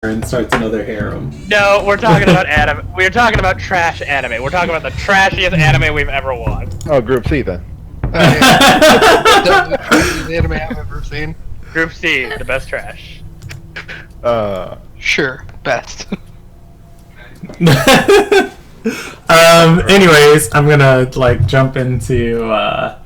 and starts another harem. No, we're talking about anime. We're talking about trash anime. We're talking about the trashiest anime we've ever watched. Oh, Group C then. The anime I've ever seen. Group C, the best trash. Sure, best. Anyways, I'm gonna jump into I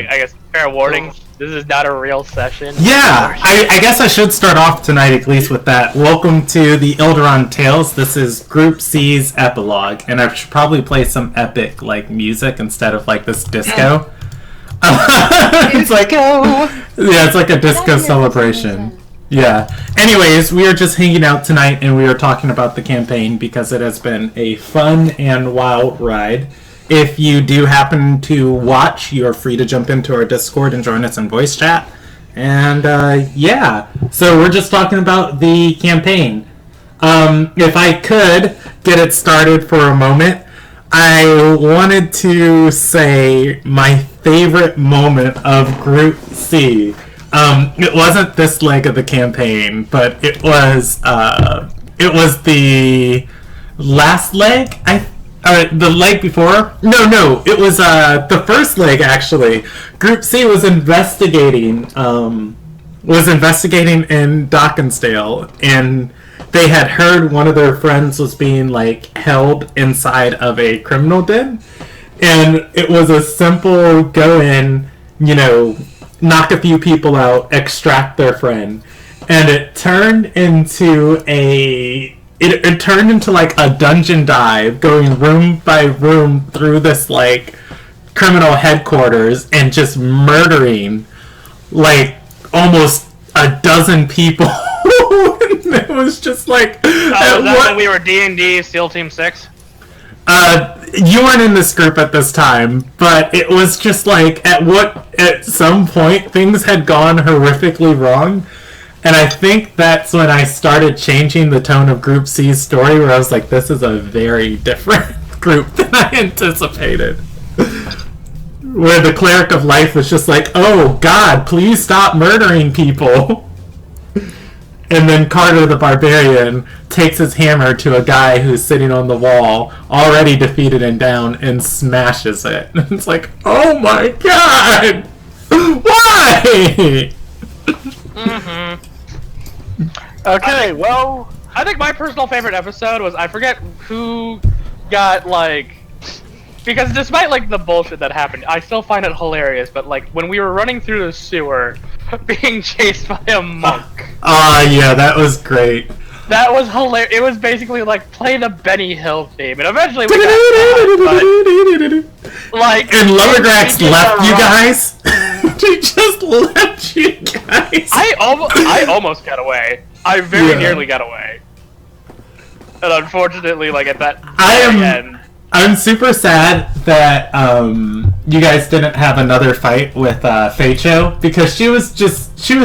guess fair warning. This is not a real session. Yeah, I guess I should start off tonight at least with that. Welcome to the Ilderon Tales. This is Group C's Epilogue, and I should probably play some epic music instead of this disco. It's it's like a disco celebration. Yeah. Anyways, we are just hanging out tonight, and we are talking about the campaign because it has been a fun and wild ride. If you do happen to watch, you are free to jump into our Discord and join us in voice chat. And, yeah. So we're just talking about the campaign. If I could get it started for a moment, I wanted to say my favorite moment of Group C. It wasn't this leg of the campaign, but it was the last leg, the leg before? No, it was the first leg, actually. Group C was investigating in Dockensdale, and they had heard one of their friends was being held inside of a criminal den, and it was a simple go in, knock a few people out, extract their friend, and it turned into a dungeon dive, going room by room through this criminal headquarters and just murdering almost a dozen people. It was just was that when we were D&D SEAL Team 6? You weren't in this group at this time, but it was just at some point things had gone horrifically wrong, and I think that's when I started changing the tone of Group C's story, where I was like, this is a very different group than I anticipated. Where the Cleric of Life was just oh God, please stop murdering people. And then Carter the Barbarian takes his hammer to a guy who's sitting on the wall, already defeated and down, and smashes it. And it's oh my God! Why? Mm-hmm. Okay, well, I think my personal favorite episode was, I forget who got because despite the bullshit that happened, I still find it hilarious, but when we were running through the sewer being chased by a monk. Yeah, that was great. That was hilarious. It was basically play the Benny Hill theme, and eventually we got that, but, and Lowergrax left you guys? She just left you guys. I almost got away. I very nearly got away. And unfortunately, at that end... I'm super sad that you guys didn't have another fight with Feicho, because she was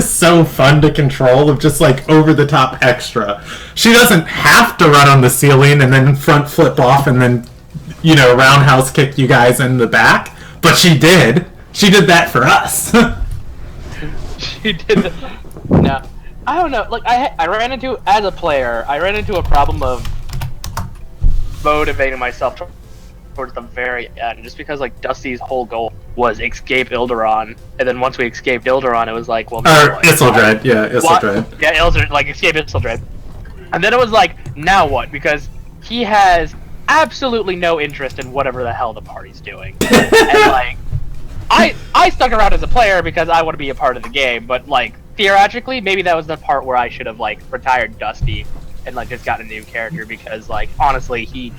so fun to control, of just over the top extra. She doesn't have to run on the ceiling and then front flip off and then roundhouse kick you guys in the back, but she did. She did that for us. She did. No, I don't know. I ran into, as a player, a problem of motivating myself towards the very end, just because Dusty's whole goal was escape Ilderon, and then once we escaped Ilderon, it was well, Isildred, Isildred. Yeah, Ilderon, escape Isildred, and then it was now what? Because he has absolutely no interest in whatever the hell the party's doing, and I stuck around as a player because I want to be a part of the game, but theoretically, maybe that was the part where I should have retired Dusty and just got a new character, because honestly, he,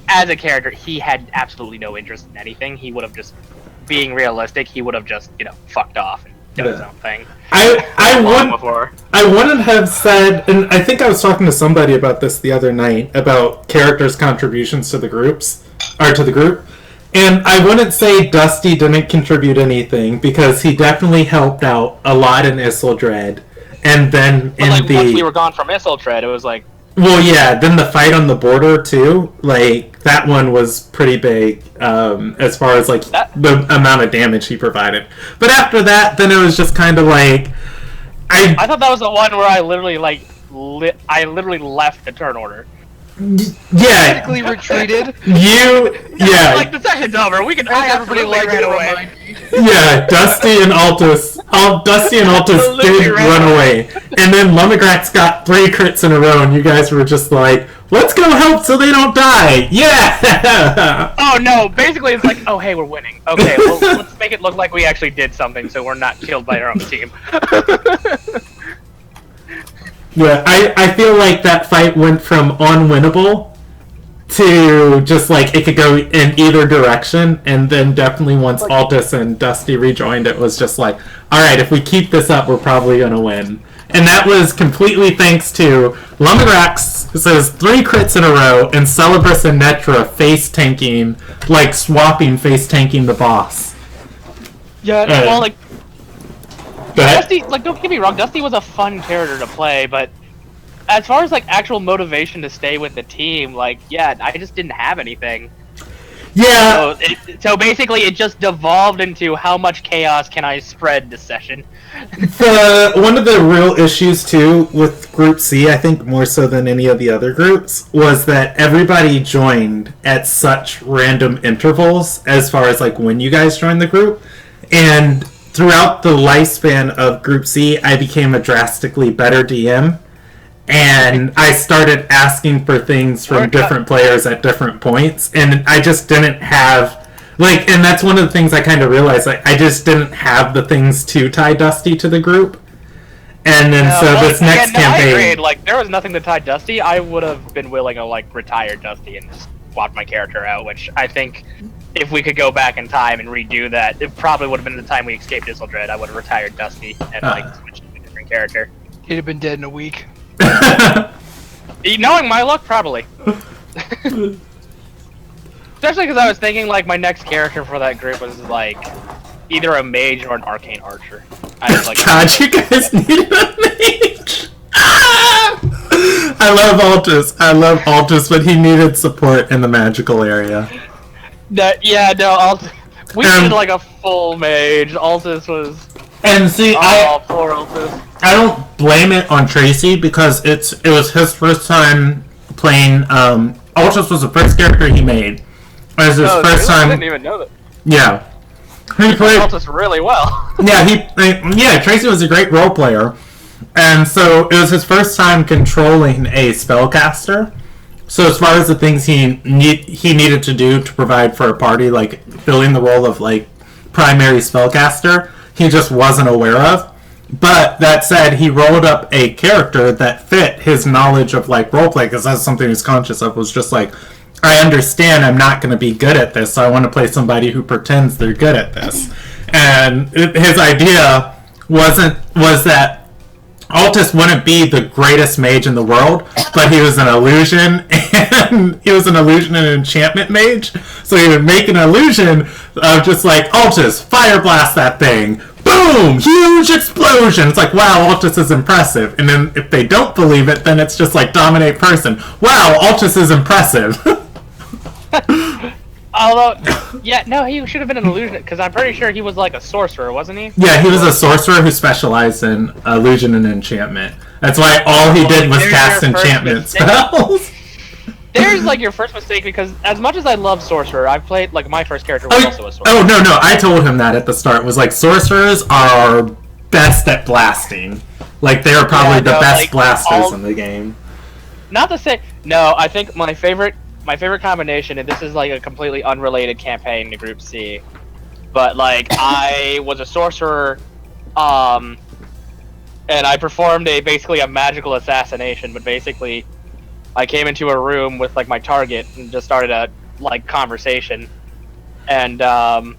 as a character, he had absolutely no interest in anything. He would have just, being realistic, he would have just fucked off and done his own thing. I wouldn't have said, and I think I was talking to somebody about this the other night, about characters' contributions to the group, and I wouldn't say Dusty didn't contribute anything, because he definitely helped out a lot in Isildred. And then once we were gone from Isildred, it was Well, yeah. Then the fight on the border too. Like that one was pretty big as far as like the amount of damage he provided. But after that, then it was just kind of like I thought that was the one where I literally I literally left the turn order. Yeah. Basically retreated. Like the session's over. We can. I Everybody absolutely liked ran it. away. Yeah, Dusty and Altus did run away. And then Lumigrax got 3 crits in a row, and you guys were just like, let's go help so they don't die! Yeah! Oh no, basically it's like, oh hey, we're winning. Okay, well, let's make it look like we actually did something so we're not killed by our own team. Yeah, I feel like that fight went from unwinnable to just like it could go in either direction, and then definitely once Altus and Dusty rejoined, it was just like, alright, if we keep this up, we're probably gonna win. And that was completely thanks to Lumigrax says 3 crits in a row, and Celebrus and Netra face tanking, like swapping face tanking the boss. Yeah, well, like, But Dusty, like, don't get me wrong, Dusty was a fun character to play, but as far as, like, actual motivation to stay with the team, like, yeah, I just didn't have anything. yeah, So basically, it just devolved into how much chaos can I spread this session. one of the real issues too with Group C, I think more so than any of the other groups, was that everybody joined at such random intervals as far as like when you guys joined the group, and throughout the lifespan of Group C, I became a drastically better DM, and I started asking for things from different players at different points, and I just didn't have, like, and that's one of the things I kind of realized, like, I just didn't have the things to tie Dusty to the group, and then this next campaign... I agreed, like, there was nothing to tie Dusty. I would have been willing to, like, retire Dusty and just swap my character out, which I think... If we could go back in time and redo that, it probably would have been the time we escaped Isildred. I would have retired Dusty and like switched to a different character. He'd have been dead in a week. Knowing my luck, probably. Especially because I was thinking like my next character for that group was like either a mage or an arcane archer. I was like, God, you guys needed a mage. I love Altus, but he needed support in the magical area. We did like a full mage. Altus was. And see, poor Altus. I don't blame it on Tracy because it was his first time playing. Altus was the first character he made. It was his first time. I didn't even know that. Yeah, he played Altus really well. Yeah, Tracy was a great role player, and so it was his first time controlling a spellcaster. So as far as the things he needed to do to provide for a party, like filling the role of like primary spellcaster, he just wasn't aware of. But that said, he rolled up a character that fit his knowledge of like roleplay, because that's something he's conscious of. Was just like, I understand I'm not going to be good at this, so I want to play somebody who pretends they're good at this. And his idea was that Altus wouldn't be the greatest mage in the world, but he was an illusion, and he was an illusion and enchantment mage. So he would make an illusion of just like, Altus, fire blast that thing. Boom! Huge explosion! It's like, wow, Altus is impressive. And then if they don't believe it, then it's just like, dominate person. Wow, Altus is impressive. Although, yeah, no, he should have been an illusion, because I'm pretty sure he was like a sorcerer, wasn't he? Yeah, he was a sorcerer who specialized in illusion and enchantment. That's why all he did was cast enchantment spells. There's like your first mistake, because as much as I love sorcerer, I've played, like, my first character was also a sorcerer. Oh, no, I told him that at the start. It was like, sorcerers are best at blasting. Like, they are probably the best like, blasters in the game. Not to say... No, I think my favorite combination, and this is like a completely unrelated campaign to Group C, but like I was a sorcerer, and I performed basically a magical assassination. But basically, I came into a room with like my target and just started a like conversation, and I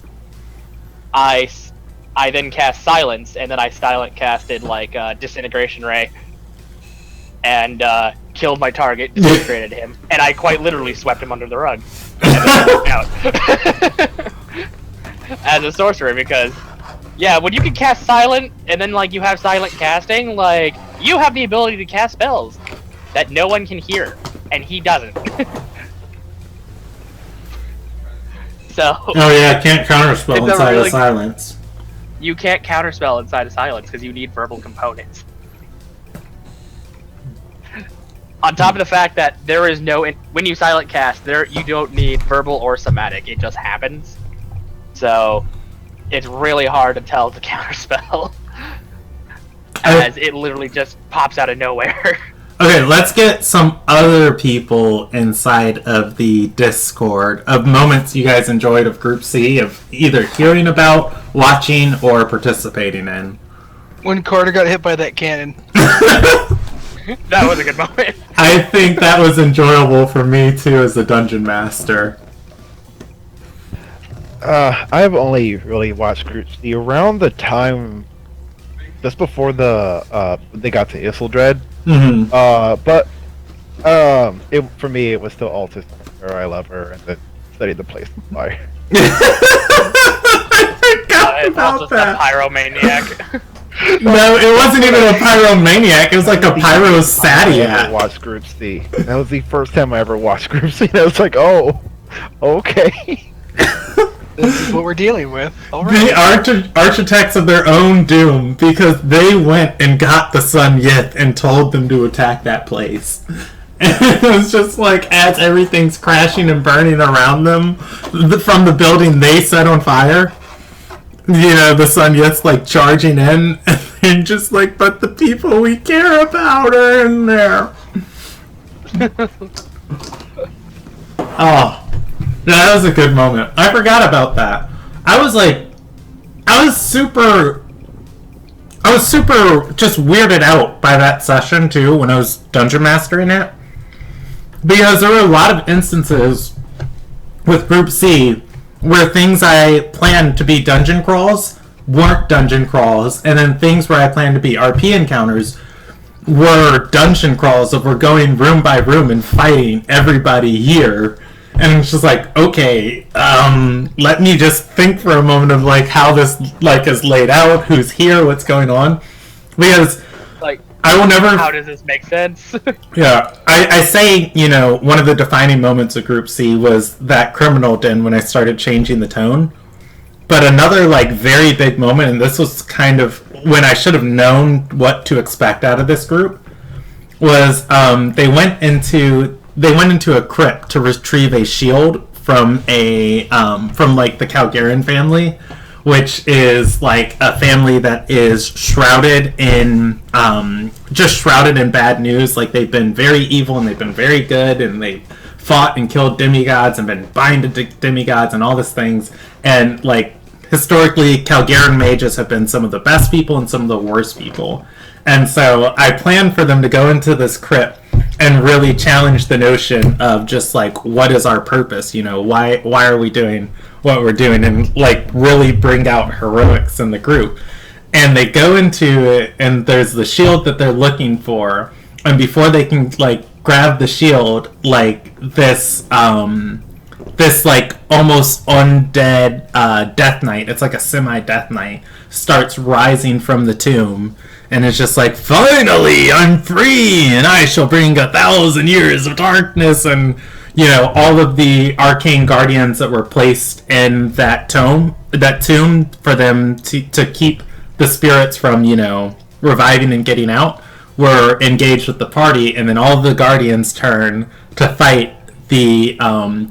then cast silence, and then I silent casted like disintegration ray, and killed my target, disintegrated him, and I quite literally swept him under the rug. Out. As a sorcerer, because, yeah, when you can cast silent, and then, like, you have silent casting, like, you have the ability to cast spells. that no one can hear, and he doesn't. So. Oh yeah, can't counterspell inside of silence. You can't counterspell inside of silence because you need verbal components. On top of the fact that there is no when you silent cast, you don't need verbal or somatic. It just happens. So it's really hard to tell the counterspell, as it literally just pops out of nowhere. Okay, let's get some other people inside of the Discord of moments you guys enjoyed of Group C, of either hearing about, watching, or participating in. When Carter got hit by that cannon. That was a good moment. I think that was enjoyable for me too as a dungeon master. I've only really watched Group C around the time just before they got to Ilderon. Mm-hmm. But for me, it was still Altus. I love her, and then study the place on fire. I forgot It's also the pyromaniac. No, it wasn't even a pyromaniac. It was like a I pyrosadiac. ever watched Group C. That was the first time I ever watched Group C. And I was like, oh, okay. This is what we're dealing with. All right. The architects of their own doom, because they went and got the Sun Yith and told them to attack that place. And it was just like, as everything's crashing and burning around them, from the building they set on fire, you know, the Sun Yith's like charging in, and just like, but the people we care about are in there. Oh. No, that was a good moment. I forgot about that. I was super just weirded out by that session too when I was dungeon mastering it. Because there were a lot of instances with Group C where things I planned to be dungeon crawls weren't dungeon crawls, and then things where I planned to be RP encounters were dungeon crawls of we're going room by room and fighting everybody here. And it's just like, okay, let me just think for a moment of like how this like is laid out, who's here, what's going on, because Like, I will never. how does this make sense? Yeah, I say, you know, one of the defining moments of Group C was that criminal den when I started changing the tone. But another like very big moment, and this was kind of when I should have known what to expect out of this group, was they went into a crypt to retrieve a shield from like the Calgaran family, which is like a family that is shrouded in bad news. Like, they've been very evil and they've been very good, and they fought and killed demigods and been bind to demigods and all these things. And like, historically, Calgaran mages have been some of the best people and some of the worst people. And so I planned for them to go into this crypt and really challenge the notion of just like, what is our purpose? You know, why are we doing what we're doing? And like really bring out heroics in the group. And they go into it, and there's the shield that they're looking for. And before they can like grab the shield, like this like almost undead death knight, it's like a semi-death knight, starts rising from the tomb. And it's just like, finally, I'm free, and I shall bring 1,000 years of darkness, and, you know, all of the arcane guardians that were placed in that tomb for them to keep the spirits from, you know, reviving and getting out, were engaged with the party, and then all of the guardians turn to fight the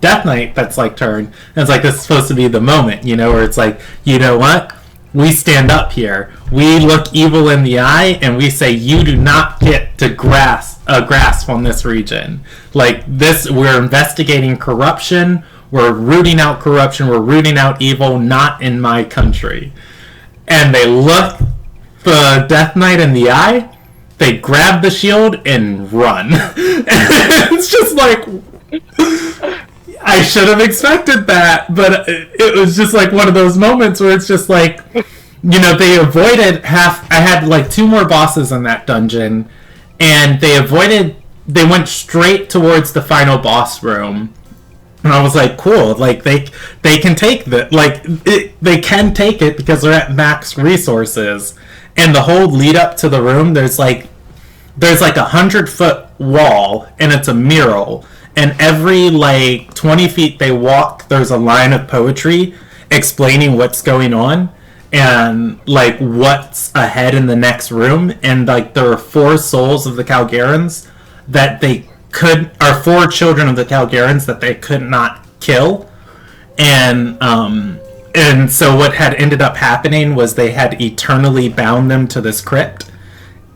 Death Knight that's like turned. And it's like, this is supposed to be the moment, you know, where it's like, you know what? We stand up here. We look evil in the eye, and we say, you do not get to grasp on this region. Like this, we're investigating corruption. We're rooting out corruption. We're rooting out evil. Not in my country. And they look the Death Knight in the eye. They grab the shield and run. And it's just like, I should have expected that, but it was just like one of those moments where it's just like, you know, they avoided I had like 2 more bosses in that dungeon, and they went straight towards the final boss room. And I was like, cool, like they can take that, like they can take it because they're at max resources. And the whole lead up to the room, there's like 100-foot wall, and it's a mural. And every, like, 20 feet they walk, there's a line of poetry explaining what's going on and, like, what's ahead in the next room. And, like, there are 4 souls of the Calgarans that they could, or 4 children of the Calgarans that they could not kill. And so what had ended up happening was they had eternally bound them to this crypt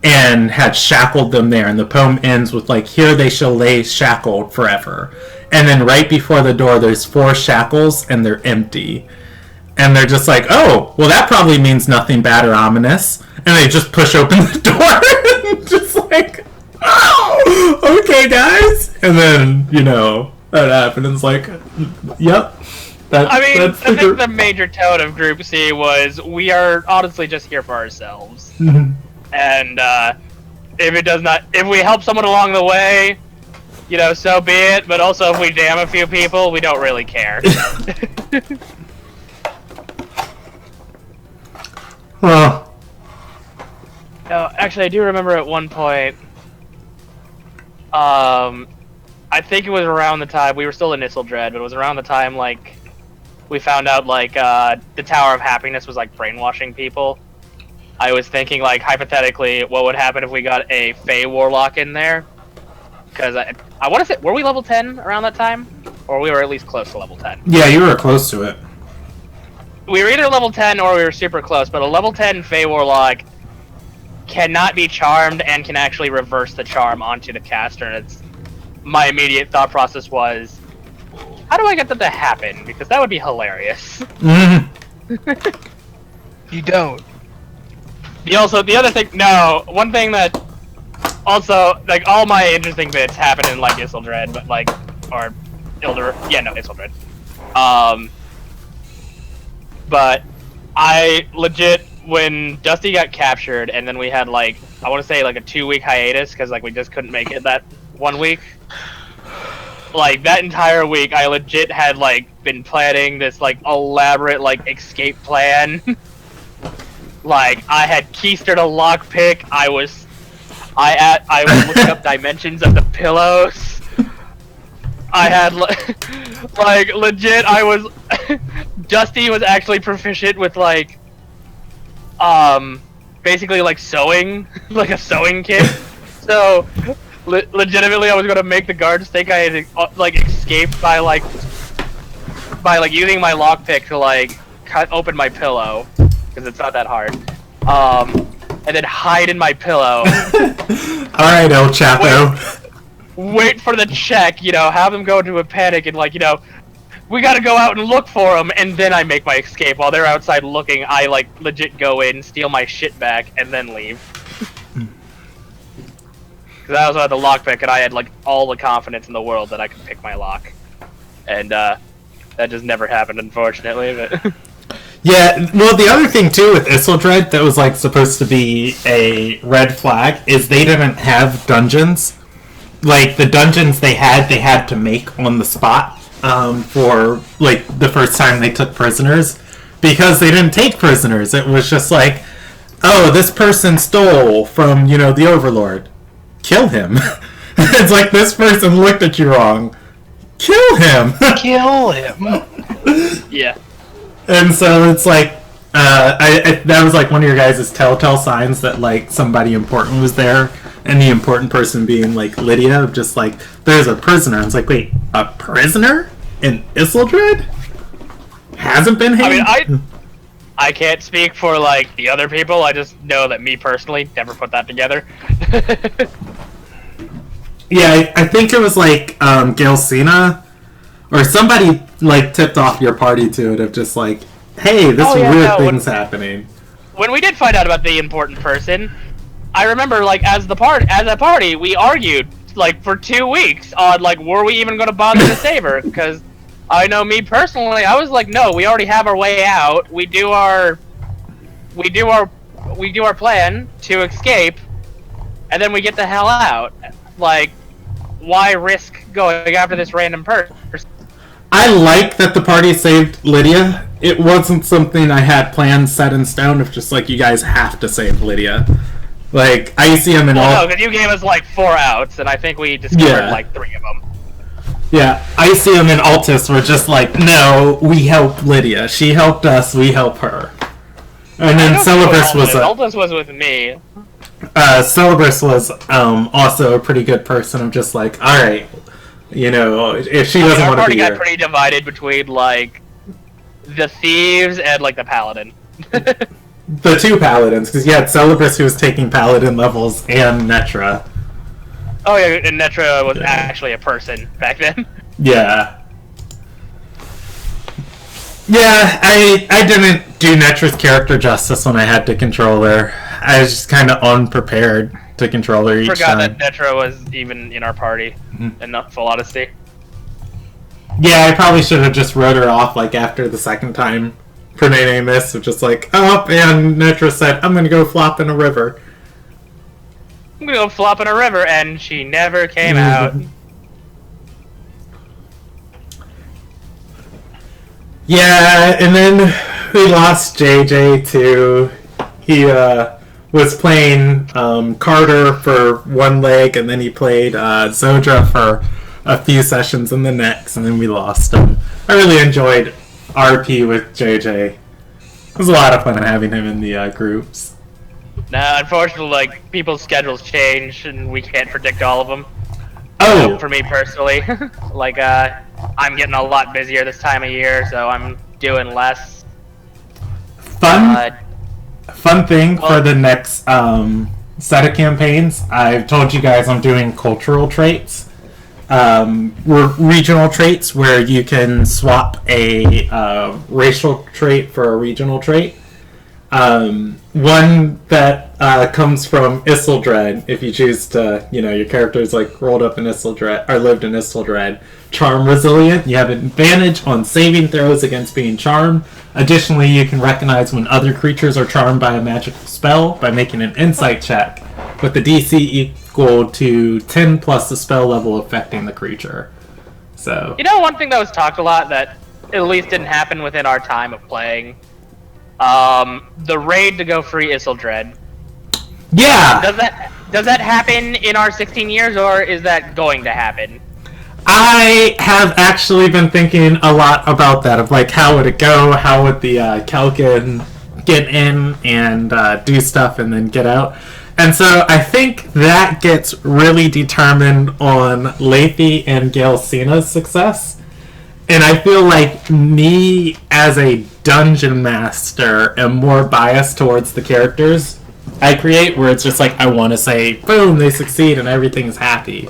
and had shackled them there. And the poem ends with, like, here they shall lay shackled forever. And then right before the door, there's 4 shackles, and they're empty. And they're just like, oh, well, that probably means nothing bad or ominous. And they just push open the door. Just like, oh, okay, guys. And then, you know, that happened. And it's like, yep. I think the major tone of Group C was, we are honestly just here for ourselves. And if we help someone along the way, you know, so be it. But also, if we jam a few people, we don't really care. Well, no, actually, I do remember at one point. I think it was around the time we were still in Isildred, but it was around the time like we found out like the Tower of Happiness was like brainwashing people. I was thinking, like, hypothetically, what would happen if we got a Fey Warlock in there? Because I want to say, were we level 10 around that time? Or we were at least close to level 10? yeah, you were close to it. We were either level 10 or we were super close, but a level 10 Fey Warlock cannot be charmed and can actually reverse the charm onto the caster. And my immediate thought process was, how do I get that to happen? Because that would be hilarious. You don't. One thing that also, like, all my interesting bits happen in, like, Isildred, but, like, or Isildred. But I legit, when Dusty got captured, and then we had, like, I want to say, like, a 2-week hiatus, because, like, we just couldn't make it that 1 week. Like, that entire week, I legit had, like, been planning this, like, elaborate, like, escape plan. Like, I had keistered a lockpick. I was looking up dimensions of the pillows. I had like legit. Dusty was actually proficient with like, basically like sewing, like a sewing kit. So, legitimately, I was gonna make the guards think I had like escaped by using my lockpick to like cut open my pillow. Because it's not that hard. And then hide in my pillow. Alright, El Chapo. Wait for the check, you know, have them go into a panic and, like, you know, we gotta go out and look for them, and then I make my escape. While they're outside looking, I, like, legit go in, steal my shit back, and then leave. Because I also had the lockpick, and I had, like, all the confidence in the world that I could pick my lock. And, that just never happened, unfortunately, but... Yeah, well, the other thing, too, with Isildred that was, like, supposed to be a red flag is they didn't have dungeons. Like, the dungeons they had to make on the spot for, like, the first time they took prisoners. Because they didn't take prisoners. It was just like, oh, this person stole from, you know, the Overlord. Kill him. It's like, this person looked at you wrong. Kill him! Kill him! Yeah. And so it's like, that was like one of your guys' telltale signs that like somebody important was there, and the important person being like Lydia, just like, there's a prisoner. I was like, wait, a prisoner in Isildred? Hasn't been hanged? I mean, I can't speak for like the other people. I just know that me personally never put that together. Yeah, I think it was like Gelsina or somebody like tipped off your party to it of just like, hey, this weird thing's happening. When we did find out about the important person, I remember like as a party we argued like for 2 weeks on like were we even going to bother to save her, because I know me personally, I was like, no, we already have our way out. We do our plan to escape, and then we get the hell out. Like, why risk going after this random person? I like that the party saved Lydia. It wasn't something I had planned set in stone of just like, you guys have to save Lydia. Like, I see him in all... No, because you gave us like 4 outs, and I think we discovered like 3 of them. Yeah, I see him in Altus. We're just like, no, we help Lydia. She helped us, we help her. And then Celebus was... Altus was with me. Celebus was also a pretty good person. I'm just like, alright, you know, if she doesn't want to be here... Our party got pretty divided between, like, the thieves and, like, the paladin. The 2 paladins, because you had Celebus who was taking paladin levels and Netra. Oh yeah, and Netra was actually a person back then. Yeah. Yeah, I didn't do Netra's character justice when I had to control her. I was just kind of unprepared to control her each time. Forgot that Netra was even in our party, in full honesty. Yeah, I probably should have just wrote her off, like, after the second time Pernene missed, so just like, oh, and Netra said, I'm gonna go flop in a river. I'm gonna go flop in a river, and she never came out. Yeah, and then we lost JJ too. He was playing Carter for one leg, and then he played Zodra for a few sessions in the next, and then we lost him. I really enjoyed RP with JJ. It was a lot of fun having him in the groups. Nah, unfortunately, like, people's schedules change, and we can't predict all of them. Oh! For me personally, like, I'm getting a lot busier this time of year, so I'm doing less. Fun thing for the next set of campaigns, I've told you guys I'm doing cultural traits. Regional traits where you can swap a racial trait for a regional trait. One that comes from Isildred, if you choose to, you know, your character's like rolled up in Isildred, or lived in Isildred. Charm Resilient, you have an advantage on saving throws against being charmed. Additionally, you can recognize when other creatures are charmed by a magical spell by making an insight check, with the DC equal to 10 plus the spell level affecting the creature. So, you know, one thing that was talked a lot that at least didn't happen within our time of playing, the raid to go free Isildred. yeah! Does that happen in our 16 years, or is that going to happen? I have actually been thinking a lot about that, of like, how would it go, how would the Kelkin get in and do stuff and then get out. And so I think that gets really determined on Lathy and Galcena's success. And I feel like me as a dungeon master am more biased towards the characters I create, where it's just like, I want to say, boom, they succeed and everything's happy.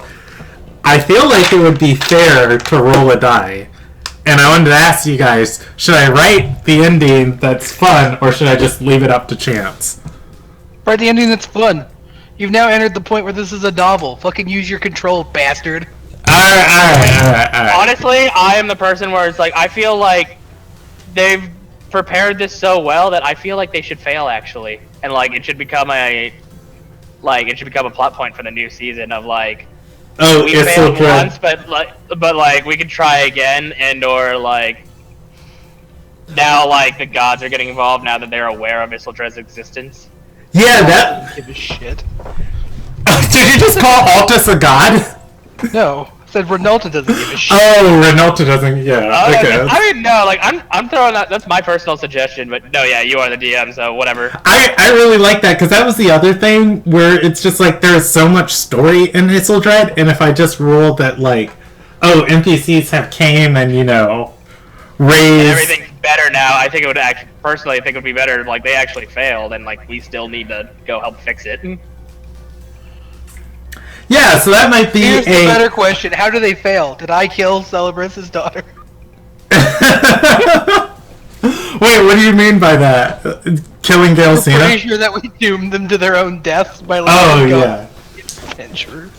I feel like it would be fair to roll a die. And I wanted to ask you guys, should I write the ending that's fun, or should I just leave it up to chance? Write the ending that's fun. You've now entered the point where this is a novel. Fucking use your control, bastard. Alright. Honestly, I am the person where it's like, I feel like they've prepared this so well that I feel like they should fail, actually. And like, it should become a plot point for the new season of like, Oh, we it's failed so once, but like we could try again, and or like now like the gods are getting involved now that they're aware of Isildred's existence. Yeah, that... Give a shit. Did you just call Altus a god? No, I said Renalta doesn't give a shit. Oh, Renalta doesn't, yeah. Okay. I mean, no, like I'm throwing that. That's my personal suggestion, but no, yeah, you are the DM, so whatever. I really like that, because that was the other thing where it's just like there's so much story in Isildred, and if I just ruled that like, oh, NPCs have came and, you know, raised... And everything's better now. I think it would actually, personally, I think it would be better if like they actually failed and like we still need to go help fix it. Yeah, so that might be Here's the better question. How do they fail? Did I kill Celebrus' daughter? Wait, what do you mean by that? Killing I'm Galcena? pretty sure that we doomed them to their own deaths by letting them go. Adventures.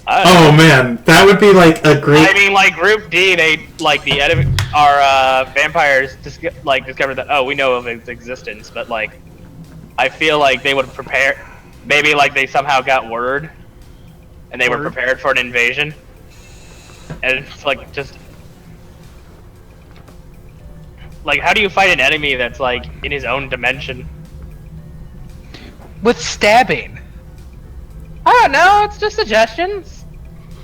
Oh man, that would be like a great... I mean, like Group D, they like our vampires discovered that, oh, we know of its existence, but like I feel like they would prepare. Maybe like they somehow got word, and they were prepared for an invasion, and it's like just like, how do you fight an enemy that's like in his own dimension? with stabbing? I don't know. It's just suggestions.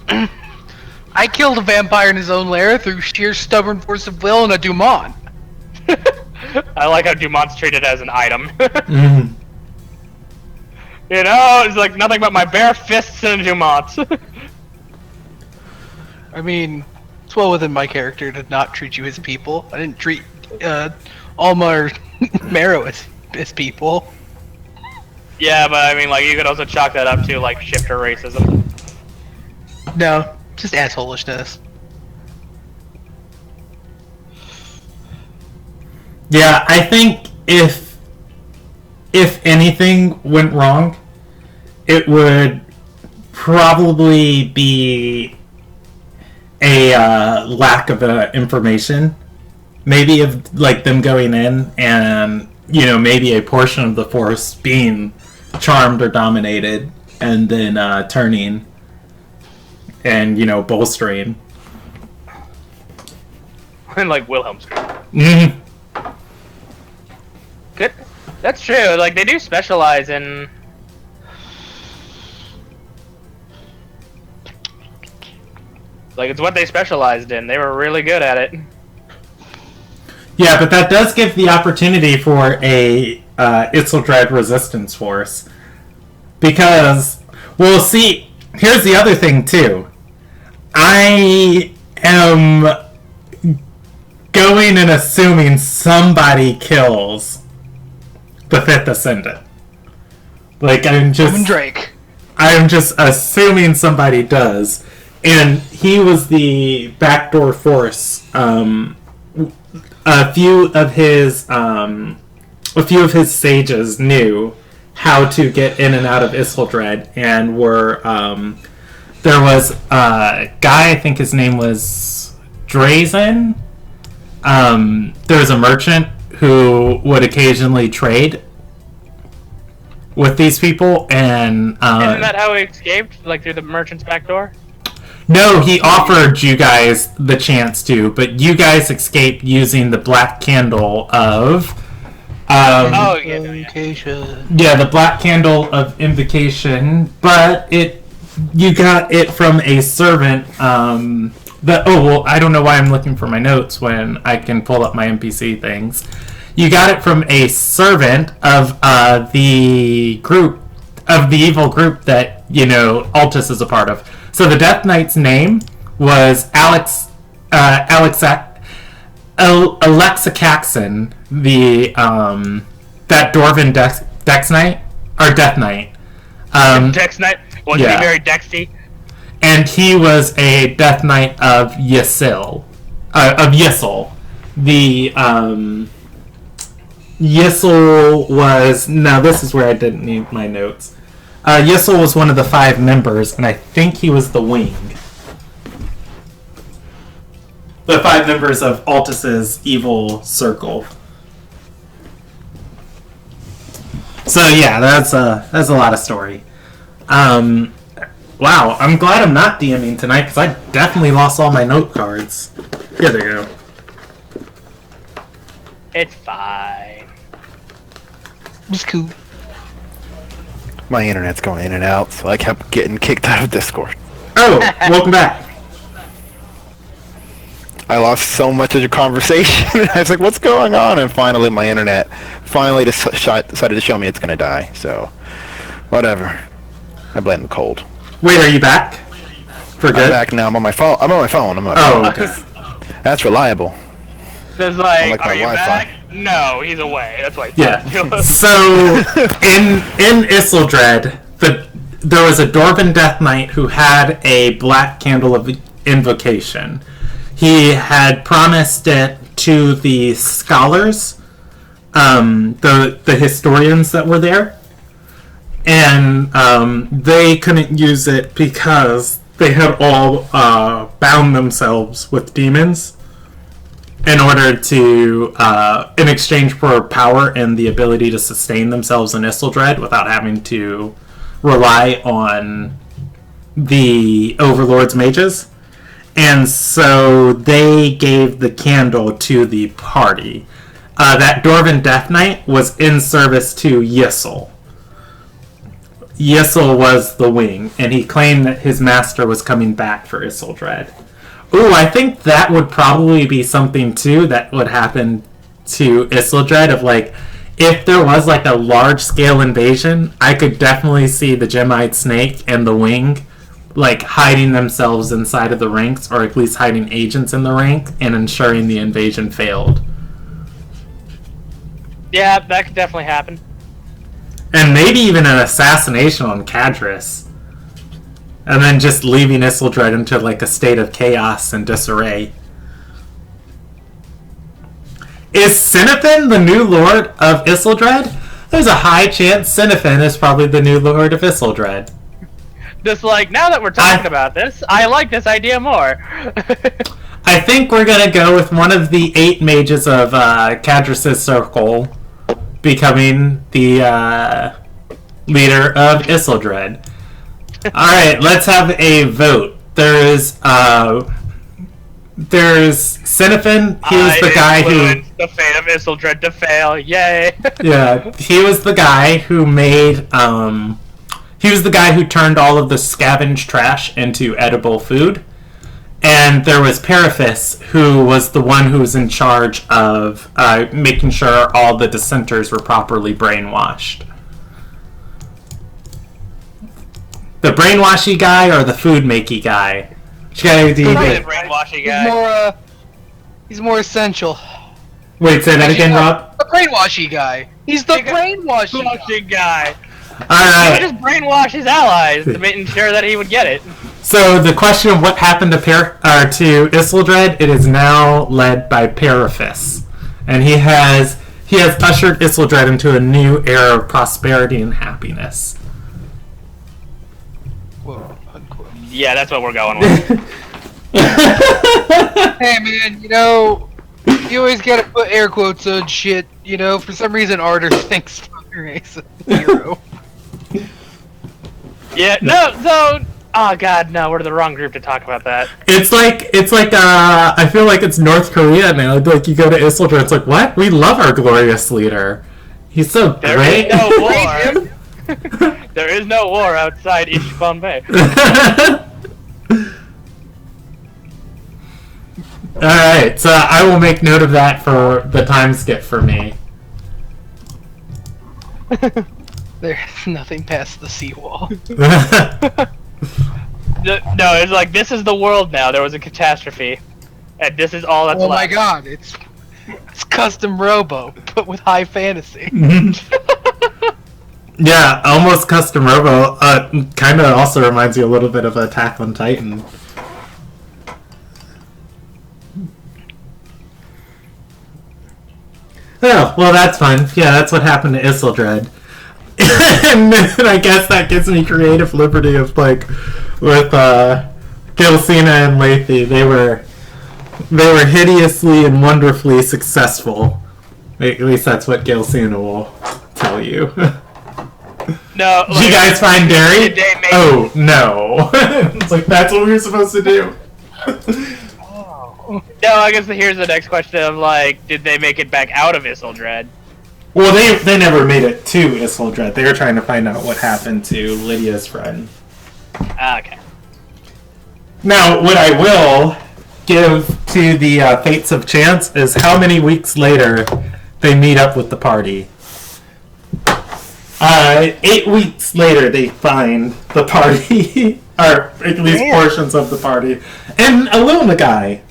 I killed a vampire in his own lair through sheer stubborn force of will and a Dumont. I like how Dumont's treated as an item. Mm. You know, it's like nothing but my bare fists and a Dumont. I mean, it's well within my character to not treat you as people. I didn't treat Alma or Marrow as people. Yeah, but I mean, like, you could also chalk that up to, like, shifter racism. No, just assholishness. Yeah, I think if anything went wrong, it would probably be a lack of information. Maybe of like them going in and, you know, maybe a portion of the force being charmed or dominated and then turning and, you know, bolstering. And like Wilhelm's. Mm-hmm. Good. That's true. Like, they do specialize in... Like, it's what they specialized in. They were really good at it. Yeah, but that does give the opportunity for a Ithildred resistance force. Because, well, see, here's the other thing, too. I am going and assuming somebody kills the Fifth Ascendant. Like, I'm Drake. just assuming somebody does. And he was the backdoor force. A few of his sages knew how to get in and out of Ithildred, and were there was a guy, I think his name was Drazen. There was a merchant who would occasionally trade with these people, and Isn't that how he escaped? Like, through the merchant's back door? no, he offered you guys the chance to, but you guys escaped using the black candle of Oh, yeah, no, yeah. Invocation. yeah, the black candle of invocation, but you got it from a servant. I don't know why I'm looking for my notes when I can pull up my NPC things. You got it from a servant of the group, of the evil group that, you know, Altus is a part of. So the Death Knight's name was Alexa Caxon, that Dwarven Dex Knight, or Death Knight. Dex Knight? Was yeah. he very Dexty? And he was a Death Knight of Yissil. The, Yissil was... Now, this is where I didn't need my notes. Yissil was one of the 5 members, and I think he was the wing. The 5 members of Altus's evil circle. So yeah, that's a lot of story. Wow, I'm glad I'm not DMing tonight, because I definitely lost all my note cards. Here they go. It's fine. It's cool. My internet's going in and out, so I kept getting kicked out of Discord. Oh, welcome back. I lost so much of the conversation. I was like, what's going on? And finally, my internet decided to show me it's going to die. So, whatever. I blame the cold. Wait, are you back? For good? I'm back now. I'm on my phone. Oh, okay. That's reliable. There's like, Unlike my are you Wi-Fi. back? No, he's away. That's why. Yeah. So in Ithildred, there was a Dwarven Death Knight who had a black candle of invocation. He had promised it to the scholars, the historians that were there, and they couldn't use it because they had all bound themselves with demons in order to, in exchange for power and the ability to sustain themselves in Ithildred without having to rely on the Overlord's mages. And so they gave the candle to the party. That Dwarven Death Knight was in service to Yissil. Yssel was the wing, and he claimed that his master was coming back for Isildrad. Ooh, I think that would probably be something too that would happen to Isildrad, of like, if there was like a large-scale invasion, I could definitely see the Gemite Snake and the Wing like hiding themselves inside of the ranks, or at least hiding agents in the rank and ensuring the invasion failed. Yeah, that could definitely happen. And maybe even an assassination on Cadris. And then just leaving Isildrad into like a state of chaos and disarray. Is Sinifin the new lord of Isildrad? There's a high chance Sinifin is probably the new lord of Isildrad. Just like, now that we're talking about this, I like this idea more. I think we're gonna go with one of the 8 mages of Cadris' circle becoming the leader of Isildrad. Alright, let's have a vote. There's Sinifin. He was the guy who... the fate of Isildrad to fail. Yay! Yeah, he was the guy who made... he was the guy who turned all of the scavenged trash into edible food. And there was Periphas, who was the one who was in charge of making sure all the dissenters were properly brainwashed. The brainwashy guy or the food-makey guy? Which guy do you Probably the think? brainwashy guy. He's more essential. Wait, say that again, Rob? The brainwashy guy. He's the brainwashy guy. guy. He Alright. would just brainwash his allies to make sure that he would get it. So the question of what happened to Isildrad, it is now led by Periphas. And he has ushered Isildrad into a new era of prosperity and happiness. Quote, unquote. Yeah, that's what we're going with. Hey man, you always gotta put air quotes on shit, for some reason Arter thinks Fucker is a hero. Yeah, no, oh god, no, we're the wrong group to talk about that. It's like I feel like it's North Korea now. Like you go to Isildrad, it's like, what? We love our glorious leader. He's so There great. is no war. There is no war outside Ichiban Bay. Alright, so I will make note of that for the time skip for me. There's nothing past the seawall. No, it's like, this is the world now. There was a catastrophe. And this is all that's Oh my left. god, it's custom Robo, but with high fantasy. Yeah, almost custom Robo. Kind of also reminds you a little bit of Attack on Titan. Oh, well, that's fun. Yeah, that's what happened to Isildrad. And then I guess that gives me creative liberty of, like, with Gilcina and Lethe. They were hideously and wonderfully successful. At least that's what Gilcina will tell you. No, Did you guys find Derry? Did they make- Oh, no. It's like, that's what we were supposed to do. No, I guess here's the next question of, like, did they make it back out of Isildrad? Well, they never made it to Isildrad. They were trying to find out what happened to Lydia's friend. Okay. Now, what I will give to the Fates of Chance is how many weeks later they meet up with the party. 8 weeks later, they find the party, or at least portions of the party, and a little Nagai.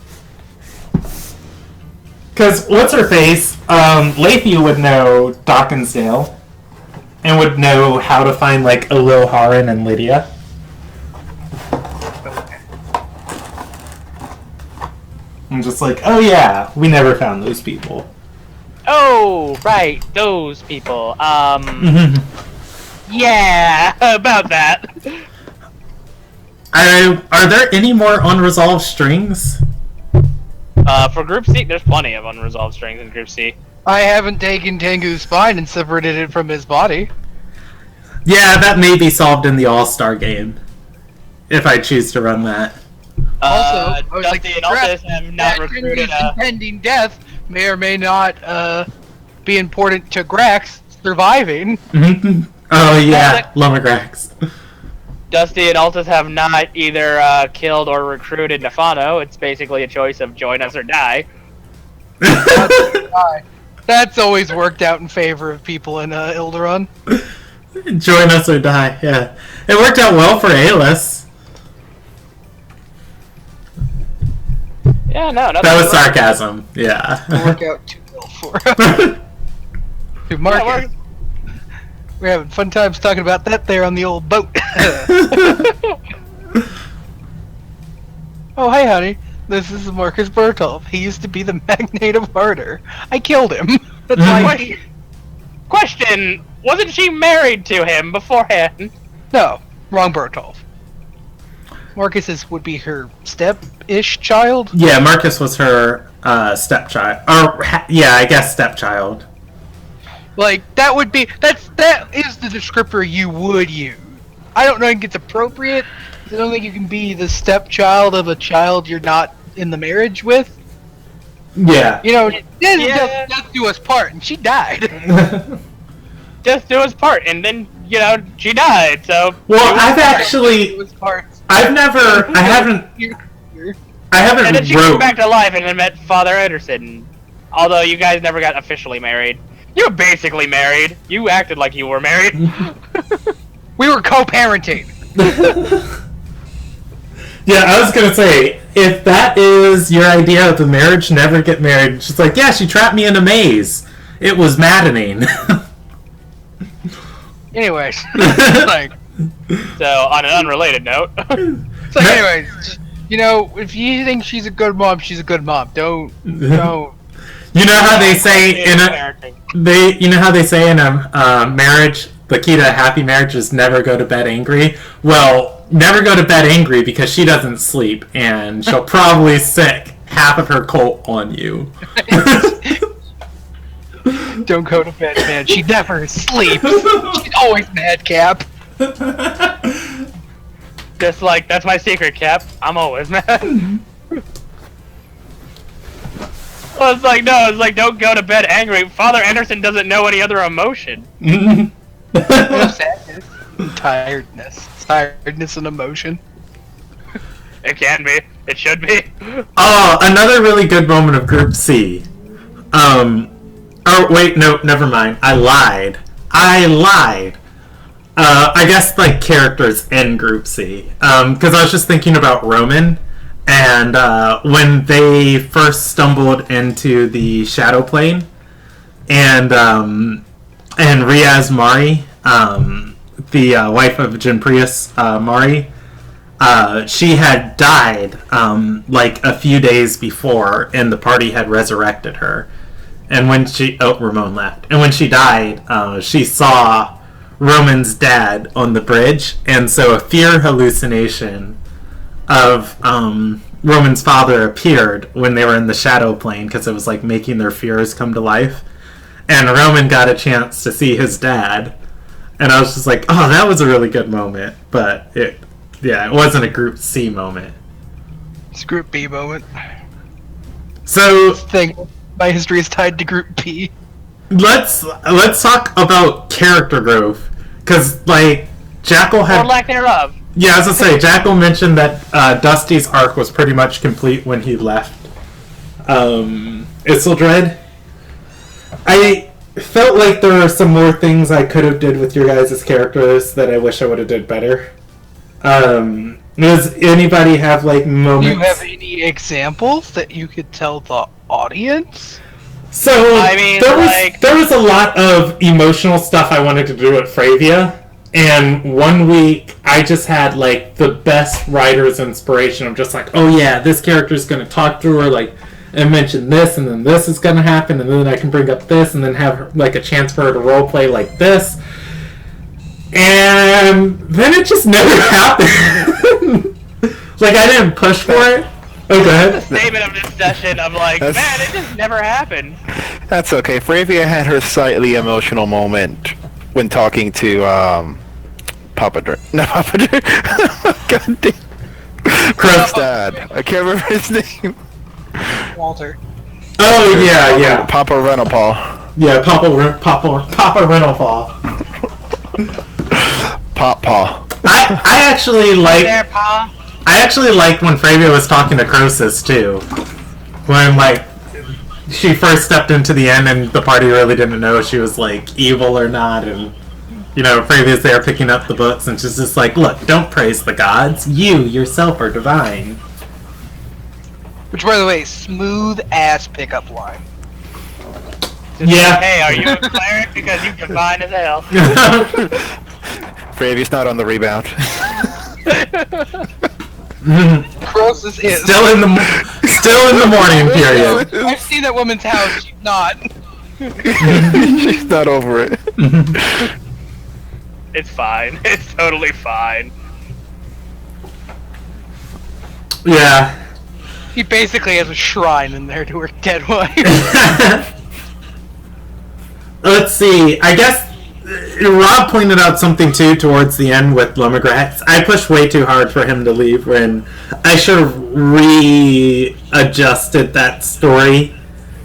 Because what's her face? Lethe would know Dawkinsdale, and would know how to find like Elil Haran and Lydia. I'm just like, oh yeah, we never found those people. Oh, right, those people. Yeah, about that. Are there any more unresolved strings? For Group C, there's plenty of unresolved strings in Group C. I haven't taken Tengu's spine and separated it from his body. Yeah, that may be solved in the All-Star game. If I choose to run that. Also, I was Dusty and Altus have not that recruited Tengu's impending death may or may not be important to Grax surviving. Oh yeah, Lumberjacks. Dusty and Altus have not either killed or recruited Nefano. It's basically a choice of join us or die. That's always worked out in favor of people in Ilderon. Join us or die. Yeah, it worked out well for Alis. Yeah, no, That was sarcasm. Yeah. It'll work out too well for him. Dude, Marcus, we're having fun times talking about that there on the old boat. Oh, hey, honey. This is Marcus Bertolf. He used to be the magnate of Harder. I killed him. That's why. Question: wasn't she married to him beforehand? No, wrong Bertolf. Marcus's would be her step-ish child. Yeah, Marcus was her stepchild. Or yeah, I guess stepchild. Like that would be that is the descriptor you would use. I don't think it's appropriate. I don't think you can be the stepchild of a child you're not in the marriage with. Yeah. You know, just do us part, and she died. Just do his part, and then she died. So well, I haven't and then she wrote. came back to life and then met Father Anderson. Although you guys never got officially married. You were basically married. You acted like you were married. We were co-parenting. Yeah, I was gonna say, if that is your idea of the marriage, never get married. She's like, yeah, she trapped me in a maze. It was maddening. Anyways, So on an unrelated note. So anyways, if you think she's a good mom, she's a good mom. Don't. You know how they say in a marriage, the key to a happy marriage is never go to bed angry. Well, never go to bed angry because she doesn't sleep, and she'll probably sick half of her cult on you. Don't go to bed, man. She never sleeps. She's always mad, Cap. Just like, that's my secret, Cap. I'm always mad. Well, it's like, don't go to bed angry. Father Anderson doesn't know any other emotion. Sadness. Tiredness and emotion. It can be. It should be. Oh, another really good moment of Group C. Oh, wait, no, never mind. I lied. I guess, characters in Group C. Because I was just thinking about Roman, and when they first stumbled into the Shadow Plane, and Riaz Mari, the wife of Genprius Mari, she had died, a few days before, and the party had resurrected her. And when Ramon left. And when she died, she saw Roman's dad on the bridge, and so a fear hallucination of Roman's father appeared when they were in the Shadow Plane, because it was making their fears come to life. And Roman got a chance to see his dad, and I was just like, oh, that was a really good moment. But it wasn't a Group C moment. It's a Group B moment. So my history is tied to Group B. Let's talk about character growth, because Jackal had, or lack thereof. Yeah, as I say, Jackal mentioned that Dusty's arc was pretty much complete when he left Isildred. I felt like there are some more things I could have did with your guys' characters that I wish I would have did better. Does anybody have moments? Do you have any examples that you could tell the audience? So there was a lot of emotional stuff I wanted to do at Fravia. And one week, I just had, the best writer's inspiration. I'm just oh yeah, this character's going to talk to her, and mention this, and then this is going to happen, and then I can bring up this, and then have, her, a chance for her to roleplay like this. And then it just never happened. I didn't push for it. Oh, go ahead. The statement of this session of man, it just never happened. That's okay. Fravia had her slightly emotional moment when talking to God damn. Crow's dad. I can't remember his name. Walter. Oh yeah. Papa Renopal. Yeah, Papa Renopal. Pop paw. I actually like. There, Pa. I actually liked when Fravia was talking to Croesus too. When like she first stepped into the inn and the party really didn't know if she was like evil or not, and Fravia's there picking up the books and she's just like, look, don't praise the gods. You yourself are divine. Which, by the way, smooth ass pickup line. Yeah. Hey, are you a cleric? Because you're divine as hell. Fravia's not on the rebound. Croesus is. Still in the mourning period. I've seen that woman's house. She's not. She's not over it. It's fine. It's totally fine. Yeah. He basically has a shrine in there to her dead wife. Let's see. I guess Rob pointed out something too towards the end with Lomagrax. I pushed way too hard for him to leave when I should have readjusted that story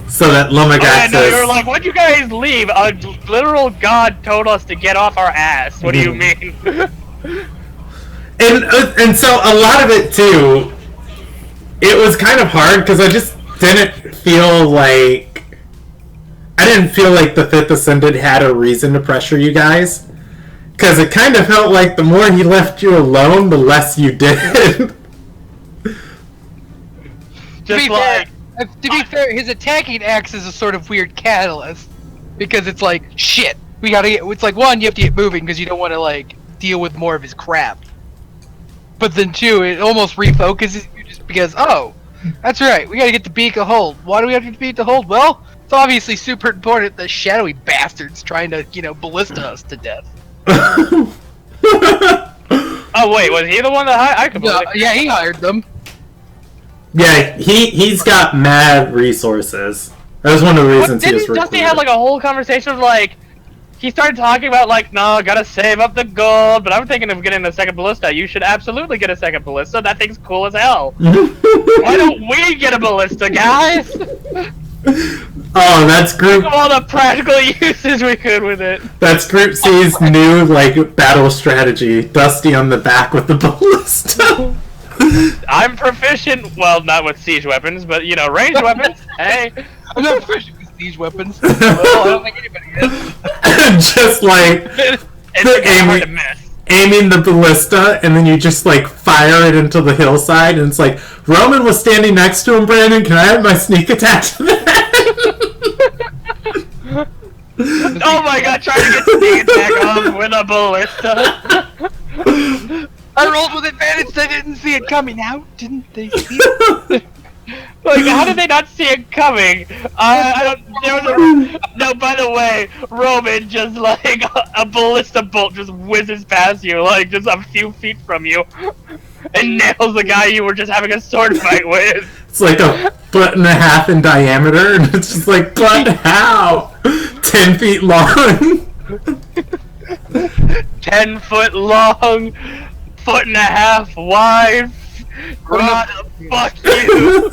so that Lomagrax you were like, why'd you guys leave? A literal god told us to get off our ass. What do you mean? and so a lot of it too, it was kind of hard because I just didn't feel like the Fifth Ascendant had a reason to pressure you guys. Because it kind of felt like the more he left you alone, the less you did. To be fair, his attacking acts is a sort of weird catalyst. Because it's like, shit, we gotta get... It's like, one, you have to get moving because you don't want to, like, deal with more of his crap. But then, two, it almost refocuses you just because, oh, that's right, we gotta get the Beak of Hold. Why do we have to beat the Hold? Well, it's obviously super important the shadowy bastards trying to, ballista us to death. Oh wait, was he the one that I completely... Yeah, he hired them. Yeah, he's got mad resources. That was one of the reasons he was recruited. Dusty had like a whole conversation of like... He started talking about like, no, gotta save up the gold, but I'm thinking of getting a second ballista. You should absolutely get a second ballista. That thing's cool as hell. Why don't we get a ballista, guys? Oh, that's group. Think of all the practical uses we could with it. That's Group C's new battle strategy. Dusty on the back with the ballista. I'm proficient. Well, not with siege weapons, but ranged weapons. Hey, I'm not proficient with siege weapons. Well, I don't think anybody is. Just like it's hard to miss. Aiming the ballista, and then you just fire it into the hillside, and it's like, Roman was standing next to him, Brandon, can I have my sneak attack to that? Oh my god, trying to get sneak attack off with a ballista. I rolled with advantage, they didn't see it coming out, didn't they see it? Like, how did they not see it coming? No, by the way, Roman just a ballista bolt just whizzes past you, just a few feet from you, and nails the guy you were just having a sword fight with. It's like a foot and a half in diameter, and it's just like, but how? 10 feet long? 10 foot long, foot and a half wide. God, fuck you!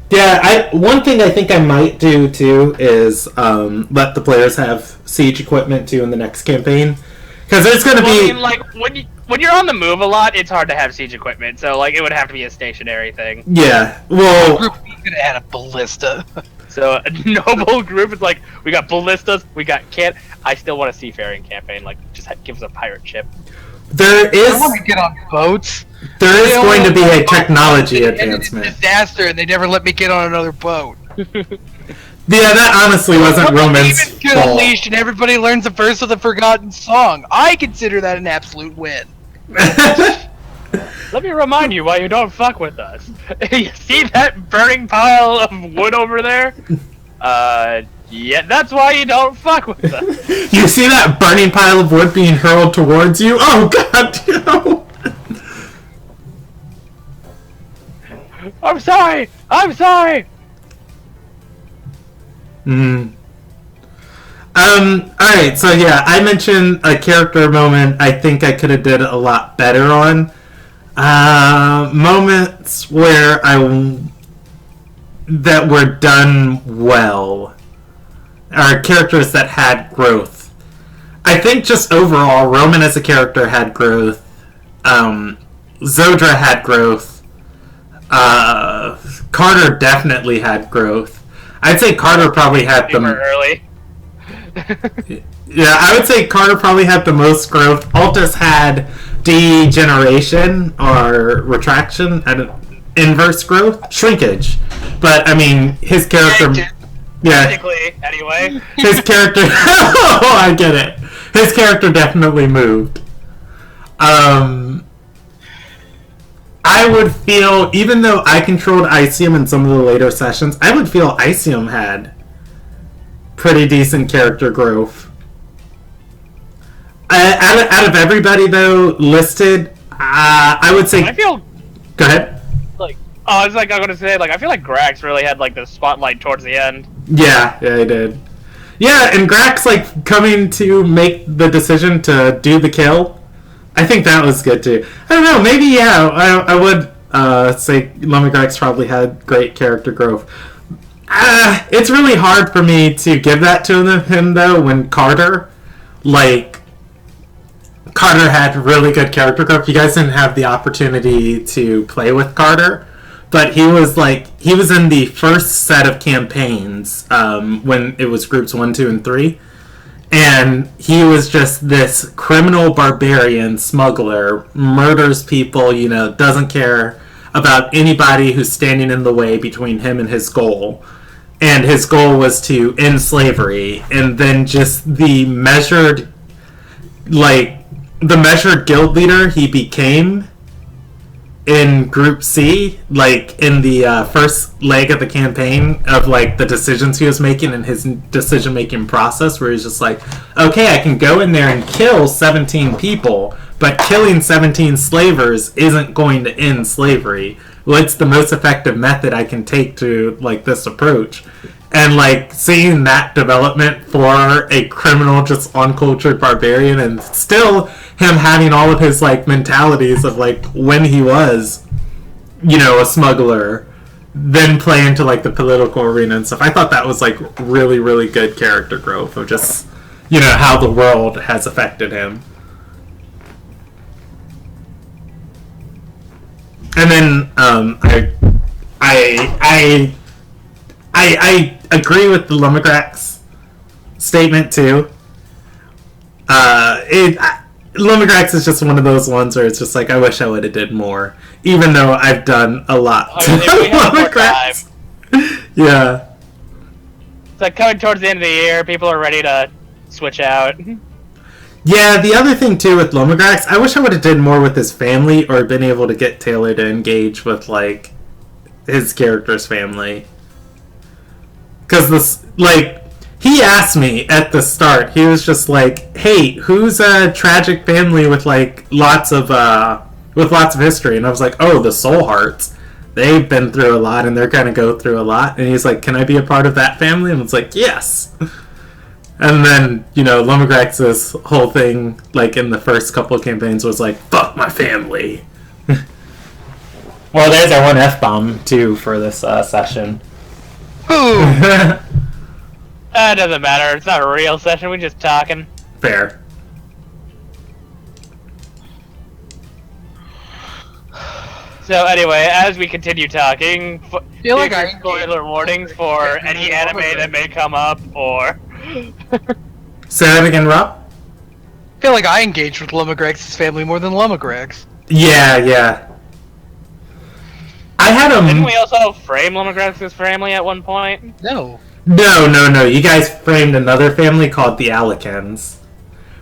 Yeah, one thing I think I might do too is let the players have siege equipment too in the next campaign, because there's going to be. I mean, when you're on the move a lot, it's hard to have siege equipment. So it would have to be a stationary thing. Yeah, well, Group B's gonna add a ballista. So a noble group is we got ballistas, we got I still want a seafaring campaign. Just give us a pirate ship. There is. I want to get on boats. There is going to be a technology advancement. Disaster, and they never let me get on another boat. Yeah, that honestly wasn't Roman's Demons get fault. unleashed, and everybody learns a verse of the Forgotten Song. I consider that an absolute win. Let me remind you why you don't fuck with us. You see that burning pile of wood over there? Yeah, that's why you don't fuck with us. You see that burning pile of wood being hurled towards you? Oh god, no! I'm sorry! I'm sorry! Alright, so yeah, I mentioned a character moment I think I could have did a lot better on. Moments where that were done well are characters that had growth. I think just overall, Roman as a character had growth. Zodra had growth. Carter definitely had growth. I'd say Carter probably had the early. Yeah, I would say Carter probably had the most growth. Altus had degeneration or retraction and inverse growth, shrinkage. But I mean, his character. Yeah. Technically, anyway. His character. Oh, I get it. His character definitely moved. I would feel, even though I controlled Icium in some of the later sessions, I would feel Icium had pretty decent character growth. Out of everybody, though, listed, I would say... I feel... Go ahead. I was gonna say, I feel like Grax really had, the spotlight towards the end. Yeah, he did. Yeah, and Grax, coming to make the decision to do the kill, I think that was good, too. I don't know, maybe, yeah, I would say Lumigrax probably had great character growth. It's really hard for me to give that to him, though, when Carter, Carter had really good character growth. You guys didn't have the opportunity to play with Carter, but he was in the first set of campaigns when it was groups 1, 2, and 3, and he was just this criminal barbarian smuggler, murders people, doesn't care about anybody who's standing in the way between him and his goal. And his goal was to end slavery, and then just the measured guild leader he became in Group C, in the first leg of the campaign of, the decisions he was making and his decision-making process, where he's just okay, I can go in there and kill 17 people, but killing 17 slavers isn't going to end slavery. What's the most effective method I can take to, this approach? And, seeing that development for a criminal, just uncultured barbarian, and still him having all of his, mentalities of, when he was, a smuggler, then play into, the political arena and stuff. I thought that was, really, really good character growth of just, how the world has affected him. And then, I agree with the Lumigrax statement too. Lumigrax is just one of those ones where it's just I wish I would have did more, even though I've done a lot to Lumigrax. Yeah. It's coming towards the end of the year, people are ready to switch out. Yeah, the other thing too with Lumigrax, I wish I would have did more with his family, or been able to get Taylor to engage with his character's family. Because this, he asked me at the start, he was just hey, who's a tragic family with lots of history? And I was oh, the Soul Hearts. They've been through a lot and they're gonna go through a lot. And he's can I be a part of that family? And it's yes. And then, Lumigrax's whole thing, in the first couple of campaigns was fuck my family. Well, there's our one F-bomb, too, for this session. That doesn't matter. It's not a real session. We're just talking. Fair. So anyway, as we continue talking, feel like I spoiler warnings for any anime that may come up, or... Say that again, Rob? I feel like I engaged with Lumigrax's family more than Lumigrax. Yeah. I had a... Didn't we also frame Lumigrax's family at one point? No. No. You guys framed another family called the Alicans.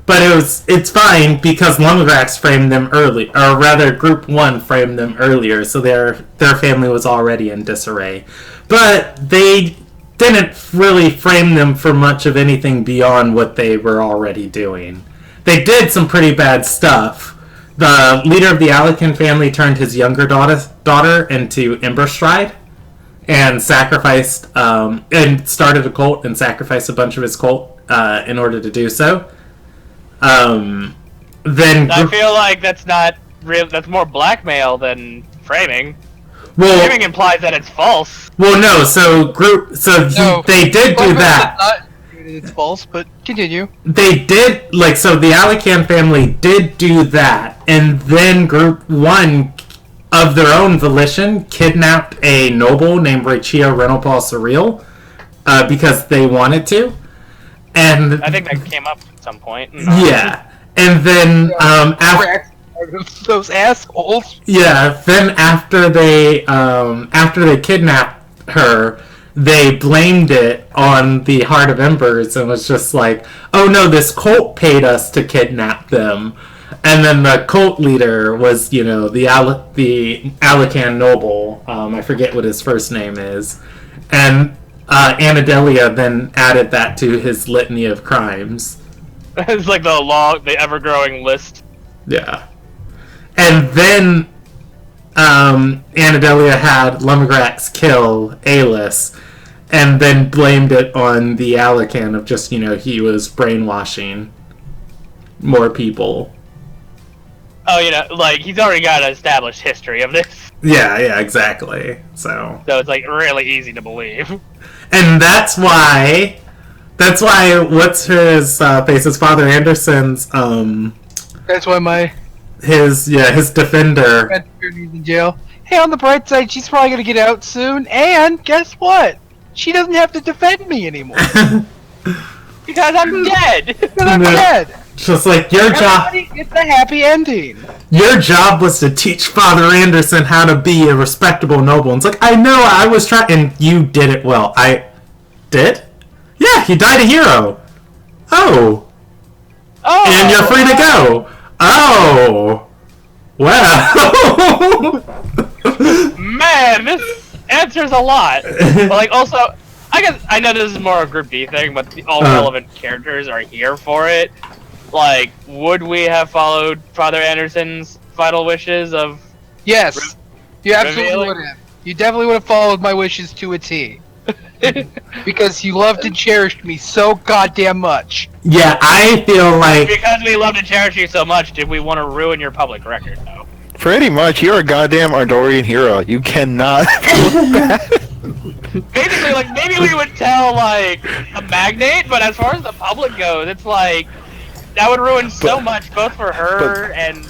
But it's fine because Lumigrax framed them early, or rather, Group 1 framed them earlier, so their family was already in disarray. But they didn't really frame them for much of anything beyond what they were already doing. They did some pretty bad stuff. The leader of the Alican family turned his younger daughter into Emberstride and sacrificed, and started a cult and sacrificed a bunch of his cult in order to do so. Then I feel like that's not real. That's more blackmail than framing. Well, Naming implies that it's false. well, no. So they did do that. It's false, but continue. They did so the Alakan family did do that, and then Group 1 of their own volition kidnapped a noble named Rachia Renopal Surreal because they wanted to. And I think that came up at some point. yeah. And then after those assholes. yeah, then after they kidnapped her, they blamed it on the Heart of Embers and was just like, oh no, this cult paid us to kidnap them. And then the cult leader was, the Alakan noble. I forget what his first name is. And Anadelia then added that to his litany of crimes. It's like the ever-growing list. Yeah. And then Anadelia had Lumigrax kill Alis, and then blamed it on the Alakan of just, he was brainwashing more people. Oh, he's already got an established history of this. Yeah, exactly. So it's, really easy to believe. And that's why, what's his face, his Father Anderson's, That's why his defender. in jail. Hey, on the bright side, she's probably gonna get out soon, and guess what? She doesn't have to defend me anymore. Because I'm dead! Because I'm dead! Just like your job. Everybody gets a happy ending. Your job was to teach Father Anderson how to be a respectable noble. And it's like, I know, I was trying, and you did it well. I did? Yeah, he died a hero. Oh. And you're free to go. Oh. Wow. Man, this answers a lot. But, also, I know this is more a Group D thing, but all relevant characters are here for it. Would we have followed Father Anderson's final wishes of... Yes. You absolutely revealing? would have. You definitely would have followed my wishes to a T. Because you loved and cherished me so goddamn much. Yeah, I feel like... Because we love and cherish you so much, did we want to ruin your public record, though? Pretty much, you're a goddamn Ardorian hero. You cannot. Basically, maybe we would tell, a magnate, but as far as the public goes, it's that would ruin so much, both for her and...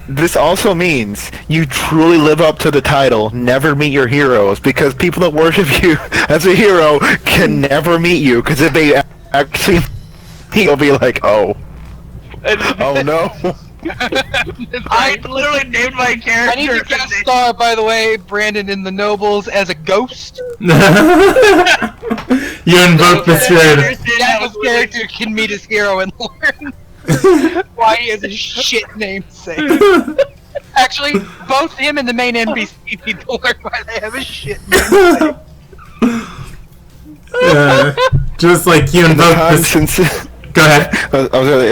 This also means you truly live up to the title, never meet your heroes, because people that worship you as a hero can never meet you, because if they actually you'll be like, oh no. I literally named my character. I need to guest star, by the way, Brandon in the Nobles as a ghost. You invoke the spirit. That character can meet his hero and learn why he has a shit namesake. Actually, both him and the main NPC need to learn why they have a shit namesake. Just like you invoke the... Go ahead.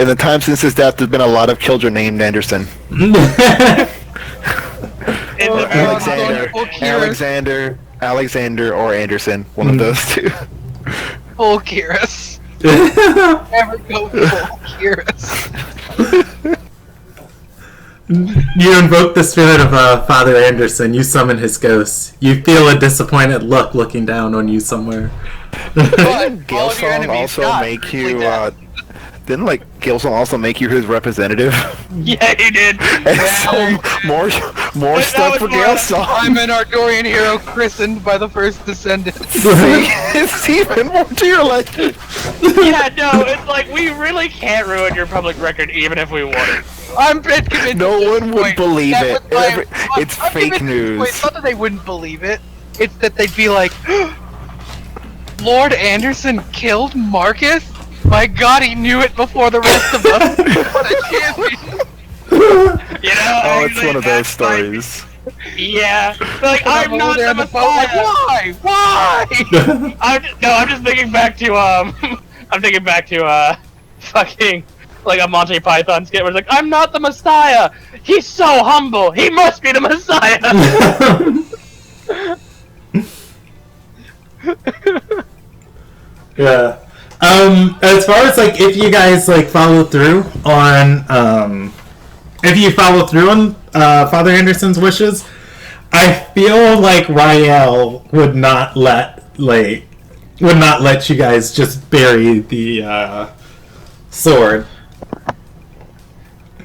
In the time since his death, there's been a lot of children named Anderson. Alexander, or Anderson. One of those two. Full Kyrus. Never go full Kyrus. You invoke the spirit of Father Anderson. You summon his ghost. You feel a disappointed look looking down on you somewhere. Gilsong also make you... Didn't Gilson also make you his representative? Yeah, he did. And so more stuff for Gilson. I'm an Ardorian hero christened by the first descendant. It's even more to your legend. Yeah, no, it's we really can't ruin your public record even if we wanted. I'm convinced. No one would believe it. It's fake news. It's not that they wouldn't believe it. It's that they'd be like, Lord Anderson killed Marcus? My God, he knew it before the rest of us. What a champion! It's one of those stories. Yeah, I'm not the Messiah. Why? I'm just thinking back to I'm thinking back to fucking a Monty Python skit where it's I'm not the Messiah. He's so humble. He must be the Messiah. Yeah. As far as if you guys follow through on Father Anderson's wishes, I feel like Rael would not let you guys just bury the sword.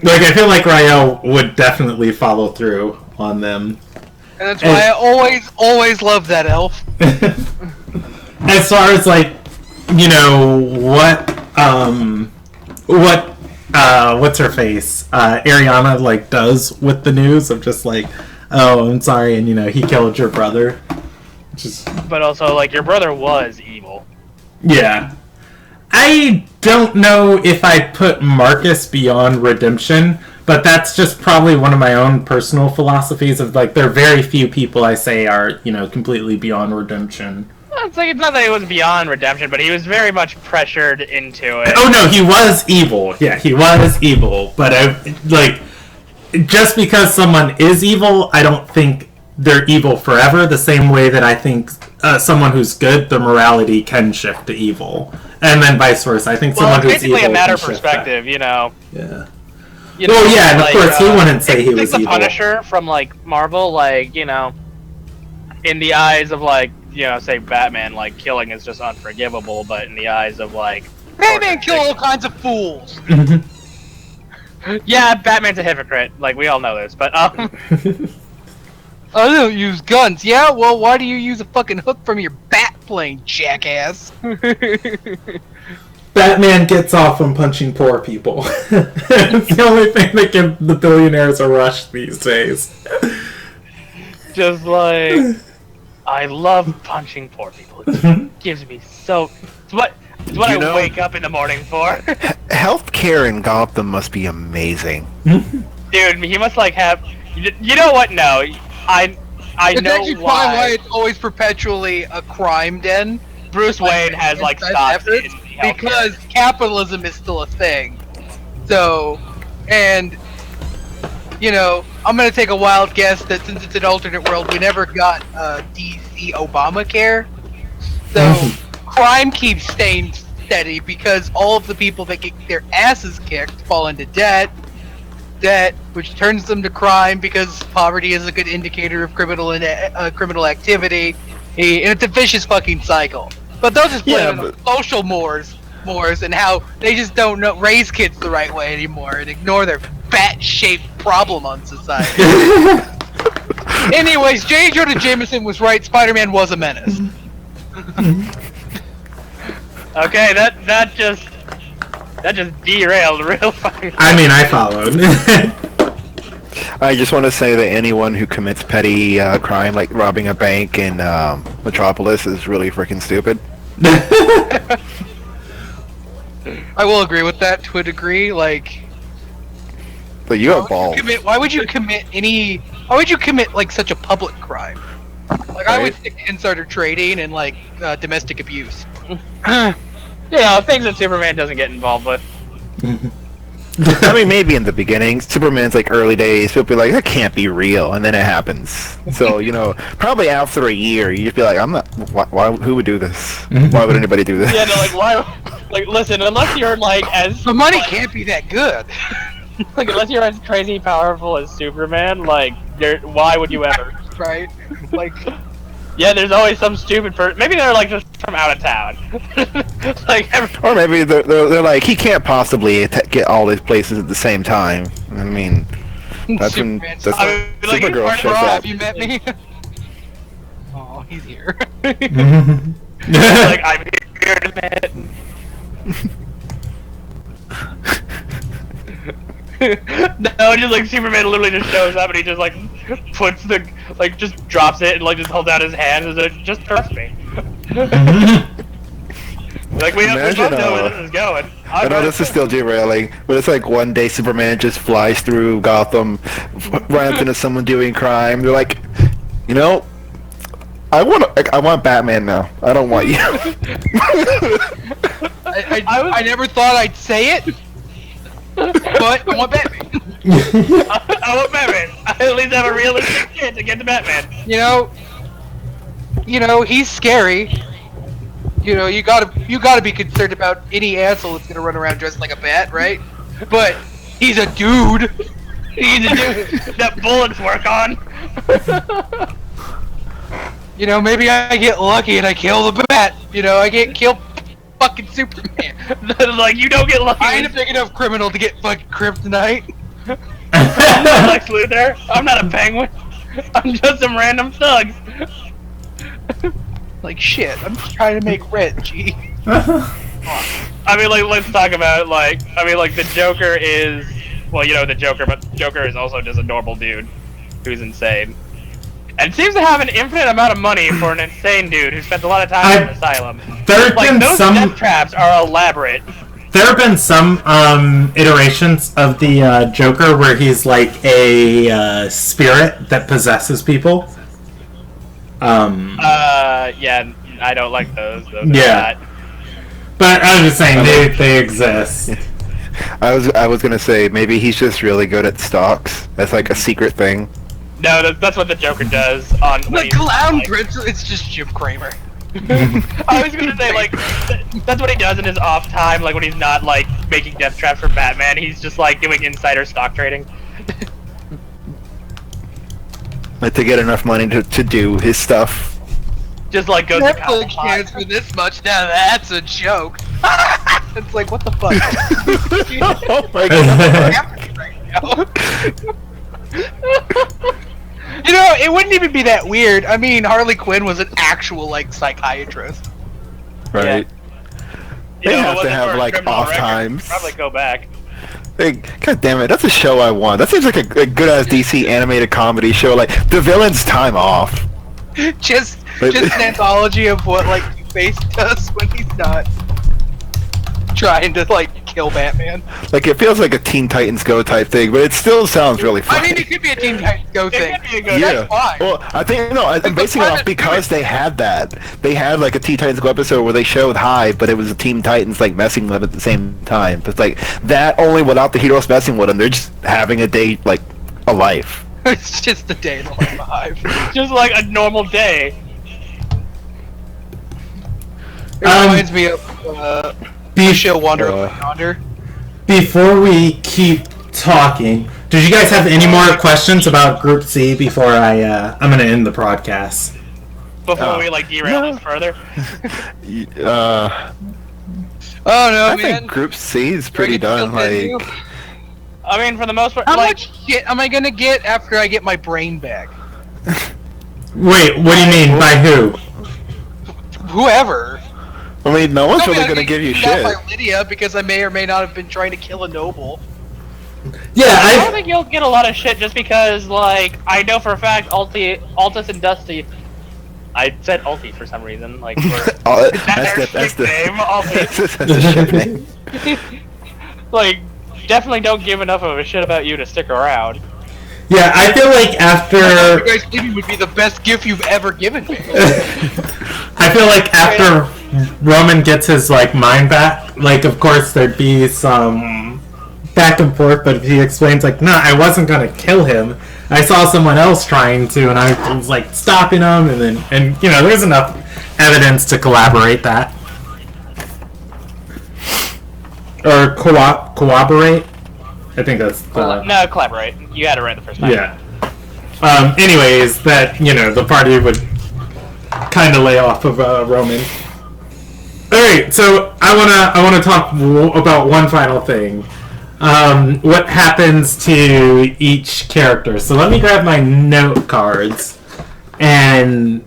Like, I feel like Rael would definitely follow through on them. And that's why I always love that elf. As far as, like, you know, what's her face? Ariana, like, does with the news of just, like, oh, I'm sorry, and, you know, he killed your brother. But also, like, your brother was evil. Yeah. I don't know if I'd put Marcus beyond redemption, but that's just probably one of my own personal philosophies of, like, there are very few people I say are, you know, completely beyond redemption. Well, it's not that he was beyond redemption, but he was very much pressured into it. Oh, no, he was evil. Yeah, he was evil. But, just because someone is evil, I don't think they're evil forever, the same way that I think someone who's good, their morality can shift to evil. And then vice versa. I think someone who's evil it's basically a matter of can shift perspective, back. you know. Yeah. You know, Well, yeah, and of course he wouldn't say he was the evil. Punisher from, like, Marvel, like, you know, in the eyes of, like, you know, say Batman, like, killing is just unforgivable, but in the eyes of, like... Batman kill all kinds of fools! Yeah, Batman's a hypocrite. Like, we all know this, but, I don't use guns. Yeah, well, why do you use a fucking hook from your bat plane, jackass? Batman gets off on punching poor people. It's the only thing that gives the billionaires a rush these days. just, like... I love punching poor people. It gives me so... It's what I wake up in the morning for. Healthcare in Gotham must be amazing. Dude, he must, like, have... You know what? No. I know It's actually probably why why it's always perpetually a crime den. Bruce Wayne has, like, stopped in healthcare. Because capitalism is still a thing. So, and, you know, I'm gonna take a wild guess that since it's an alternate world, we never got DC Obamacare. So, crime keeps staying steady because all of the people that get their asses kicked fall into debt, which turns them to crime because poverty is a good indicator of criminal activity, and it's a vicious fucking cycle. But they'll just blame it on social mores and how they just don't raise kids the right way anymore and ignore their bat-shaped problem on society. Anyways, J. Jonah Jameson was right. Spider-Man was a menace. Okay, that just derailed real fucking. I mean, I followed. I just want to say that anyone who commits petty crime like robbing a bank in Metropolis is really freaking stupid. I will agree with that to a degree. Like, But you have balls. why would you commit like such a public crime? Like, I would stick to insider trading and like domestic abuse. You know, things that Superman doesn't get involved with. I mean, maybe in the beginning, Superman's like early days, people be like, that can't be real, and then it happens. So, you know, probably after a year, you just be like, why who would do this? Why would anybody do this? Yeah, no, like, why? Like, listen, unless you're like as The money can't be that good. like, unless you're as crazy powerful as Superman, like, why would you ever? Right? Like, Yeah, there's always some stupid person. Maybe they're like just from out of town. Like, Or maybe they're like, he can't possibly get all these places at the same time. I mean, that's when Superman's- that's I when mean, like, Supergirl Mark, shows bro, up. have you met me? Oh, he's here. like, I'm here to admit. No, just like Superman literally just shows up and he just like puts the just drops it and like just holds out his hand and says, just trust me. Like we both know where this is going. I know this is still derailing, but it's like one day Superman just flies through Gotham, runs into someone doing crime. They're like, you know, I want Batman now. I don't want you. I never thought I'd say it, but I want Batman. I want Batman. I at least have a realistic chance to get to Batman. You know, he's scary. You know, you gotta be concerned about any asshole that's gonna run around dressed like a bat, right? But he's a dude. He's a dude that bullets work on. You know, maybe I get lucky and I kill the bat. You know, I get killed fucking Superman. Like, you don't get lucky. I ain't a big enough criminal to get fucking kryptonite. I'm not Lex Luthor. I'm not a penguin. I'm just some random thugs. Like, shit, I'm just trying to make rent, G. I mean, like, let's talk about, like, the Joker is, well, you know the Joker, but Joker is also just a normal dude who's insane. And seems to have an infinite amount of money for an insane dude who spends a lot of time in an asylum. Like, those death traps are elaborate. There have been some iterations of the Joker where he's like a spirit that possesses people. Yeah, I don't like those. Yeah. But I was just saying, they exist. I was gonna say, maybe he's just really good at stocks. That's like a secret thing. No, that's what the Joker does on... The clown Prince, it's just Jim Cramer. I was gonna say, like, that's what he does in his off time, like, when he's not, like, making death traps for Batman, he's just, like, doing insider stock trading. Like, to get enough money to do his stuff. Just, like, goes to Netflix cans for this much, now that's a joke. It's like, what the fuck? Oh my god. You know, it wouldn't even be that weird. I mean, Harley Quinn was an actual, like, psychiatrist. Right. You They know, have to have, like, off times. Probably go back. Hey, God damn it, that's a show I want. That seems like a good-ass DC animated comedy show. Like, the villain's time off. just an anthology of what, like, Two-Face does when he's not trying to, like, kill Batman. Like, it feels like a Teen Titans Go type thing, but it still sounds really funny. I mean, it could be a Teen Titans Go thing. It could be a Go Yeah. That's fine. Well, I think, no, I'm basing it off because they had that. They had, like, a Teen Titans Go episode where they showed Hive, but it was the Teen Titans, like, messing with them at the same time. But, like, that only without the heroes messing with them. They're just having a day, like, a life. It's just a day in the life of Hive. Just like a normal day. It reminds me of, the show Wander Over Yonder. Before we keep talking, did you guys have any more questions about Group C before I'm gonna end the broadcast? Before we, like, derail this further. Oh no, I man. think Group C is pretty done. Like, I mean, for the most part, How like... much shit am I gonna get after I get my brain back? Wait, what do you mean? By who? Whoever. I mean, no one's Tell me really I'm gonna give you kidnapped shit. by Lydia because I may or may not have been trying to kill a noble. Yeah, I don't think you'll get a lot of shit just because, like, I know for a fact Altus and Dusty... I said Alti for some reason, like, That's the name, Alti. that's the ship name. Like, definitely don't give enough of a shit about you to stick around. Yeah, I feel like after You guys giving would be the best gift you've ever given me. I feel like after Roman gets his like mind back, like of course there'd be some back and forth, but if he explains like, no, I wasn't gonna kill him. I saw someone else trying to, and I was like stopping him, and you know, there's enough evidence to collaborate that or corroborate. I think that's No, collaborate. You had it right the first time. yeah. Anyways, that you know the party would kind of lay off of Roman. All right, so I wanna talk about one final thing. What happens to each character? So let me grab my note cards, and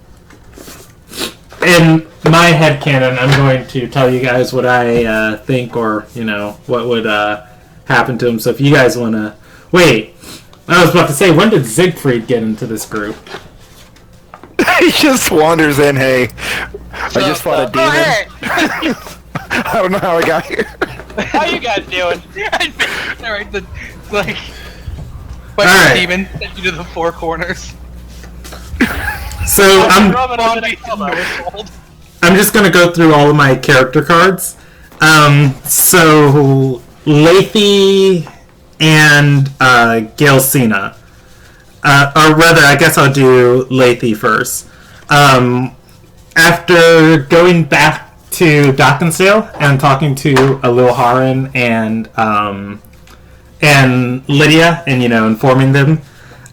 in my headcanon, I'm going to tell you guys what I think, or you know what would happen to him. So if you guys wanna wait. I was about to say, when did Siegfried get into this group? He just wanders in. Hey, I just fought a demon. Hey! I don't know how I got here. How you guys doing? Alright, like... All right. Demon, send you to the four corners. So I'm Roman just gonna go through all of my character cards. So Lethe and Gelsina. Or rather, I guess I'll do Lethe first. After going back to Dockensdale and talking to Ilderon and Lydia, and you know, informing them,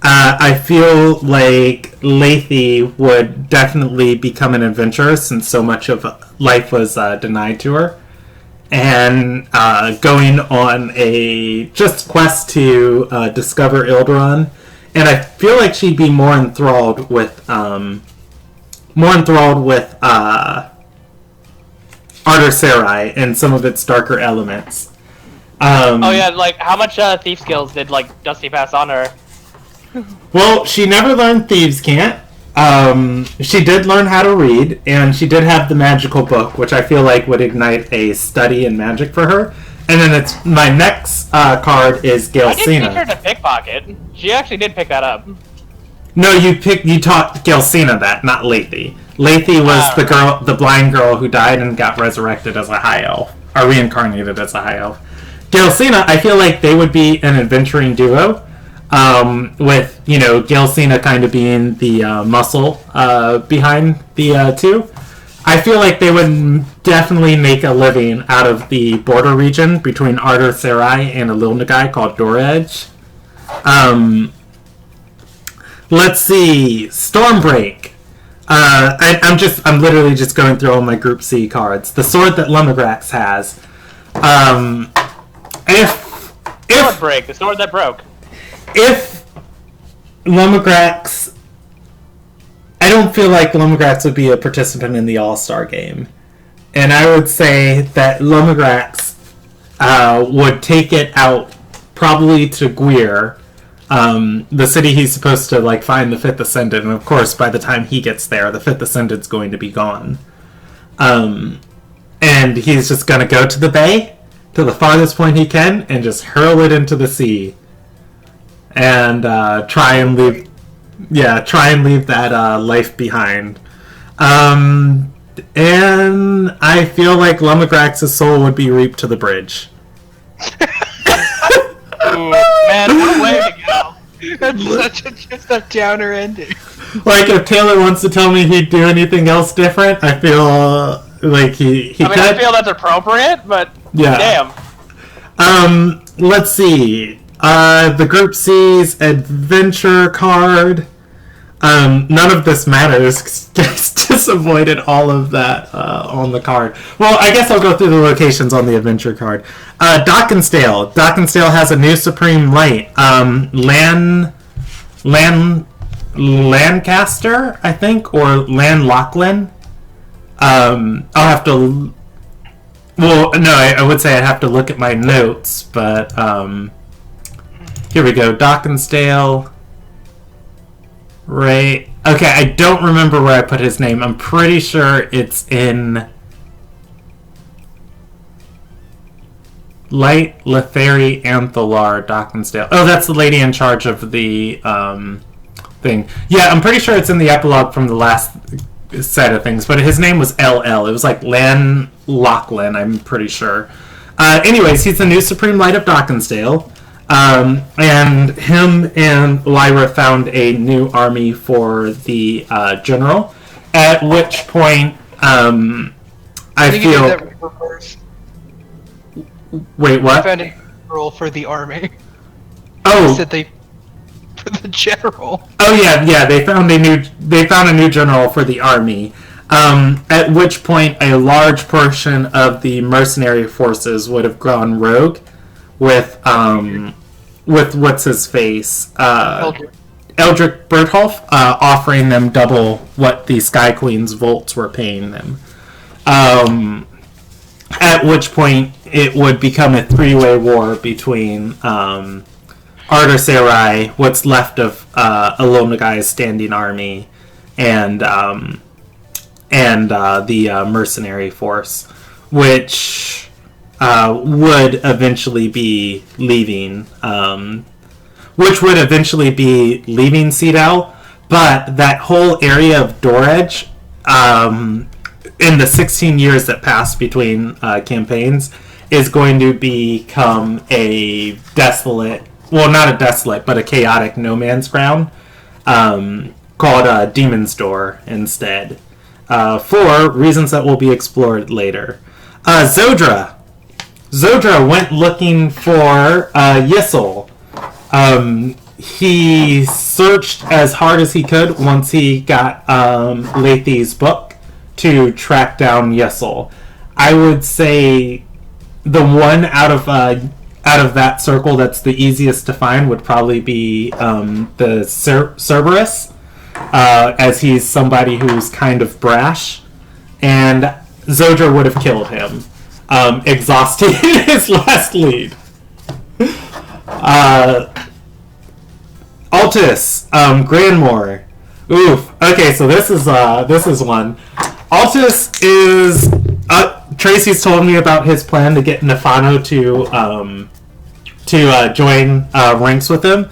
I feel like Lethe would definitely become an adventurer since so much of life was denied to her. And going on a just quest to discover Ilderon. And I feel like she'd be more enthralled with Ardor Sarai and some of its darker elements. Oh yeah, like how much thief skills did like Dusty pass on her? Well, she never learned Thieves' Cant. She did learn how to read, and she did have the magical book, which I feel like would ignite a study in magic for her. And then my next card is I did teach Gelsina. her to pickpocket. She actually did pick that up. No, you taught Gelsina that, not Lethe. Lethe was the blind girl who died and got resurrected as a high elf, or reincarnated as a high elf. Gelsina, I feel like they would be an adventuring duo. With, Gelsina kind of being the muscle behind the two. I feel like they would definitely make a living out of the border region between Ardor Sarai and a Lilnagai called Doredge. Let's see. Stormbreak. I'm literally just going through all my Group C cards. The sword that Lumagrax has. Stormbreak, the sword that broke. If Lumagrax... I don't feel like Lumagrax would be a participant in the All-Star game. And I would say that Lumagrax would take it out probably to Gwir, the city he's supposed to find the Fifth Ascendant. And of course, by the time he gets there, the Fifth Ascendant's going to be gone. And he's just going to go to the bay, to the farthest point he can, and just hurl it into the sea. And try and leave that life behind. And I feel like Lumagrax's soul would be reaped to the bridge. Ooh, man, what a way to go. That's just a downer ending. Like, if Taylor wants to tell me he'd do anything else different, I feel like he could. I feel that's appropriate, but yeah. Damn. Let's see. The Group C's adventure card. None of this matters. Just avoided all of that on the card. Well, I guess I'll go through the locations on the adventure card. Dockensdale. Dockensdale has a new Supreme Light. Lancaster, I think, or Lochlin. I'll have to... Well, no, I would say I'd have to look at my notes, but... Here we go. Dockensdale. Right. Okay, I don't remember where I put his name. I'm pretty sure it's in Light Letheri Anthalar Dockensdale. Oh, that's the lady in charge of the thing. Yeah, I'm pretty sure it's in the epilogue from the last set of things, but his name was LL. It was like Lan Lachlan, I'm pretty sure. Anyways, he's the new Supreme Light of Dockensdale. And him and Lyra found a new army for the general, at which point I feel... Wait, what? I found a general for the army. Oh, Said they for the general. Oh yeah, they found a new general for the army. At which point a large portion of the mercenary forces would have gone rogue, with what's his face, Eldrick Bertholf, offering them double what the Sky Queen's Volts were paying them. At which point it would become a three-way war between Ardor Sarai, what's left of Alonagai's standing army, and the mercenary force, which would eventually be leaving. Cedel, but that whole area of Doredge, in the 16 years that passed between campaigns, is going to become a desolate, well, not a desolate, but a chaotic no man's ground, called Demon's Door instead, for reasons that will be explored later. Zodra went looking for Yissel. he searched as hard as he could once he got Lethe's book to track down Yesel. I would say the one out of that circle that's the easiest to find would probably be the Cerberus, as he's somebody who's kind of brash, and Zodra would have killed him, exhausting his last lead. Altus, Grandmore. Oof. Okay, so this is one. Altus is Tracy's told me about his plan to get Nefano to join ranks with him.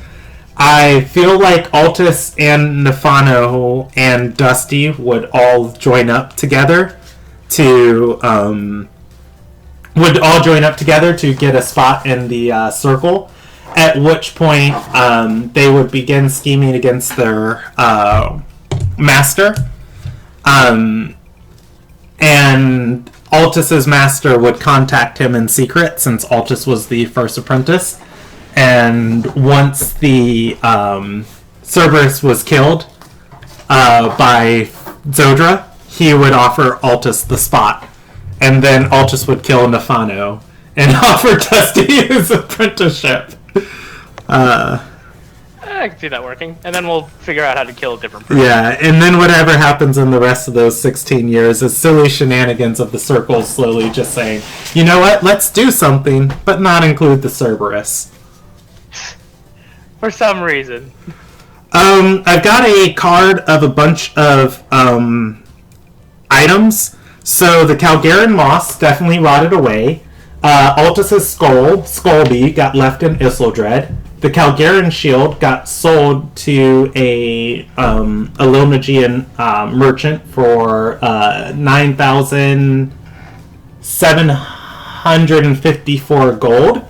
I feel like Altus and Nefano and Dusty would all join up together to get a spot in the circle. At which point, they would begin scheming against their master. And Altus's master would contact him in secret, since Altus was the first apprentice. And once the Cerberus was killed by Zodra, he would offer Altus the spot. And then Altus would kill Nefano and offer Dusty his apprenticeship. I can see that working, and then we'll figure out how to kill a different person. Yeah, and then whatever happens in the rest of those 16 years is silly shenanigans of the circle slowly just saying, you know what, let's do something, but not include the Cerberus. For some reason. I've got a card of a bunch of items. So the Calgaran moss definitely rotted away. Altus's Skullby, got left in Isildred. The Calgaran shield got sold to a Ililnagian merchant for 9,754 gold.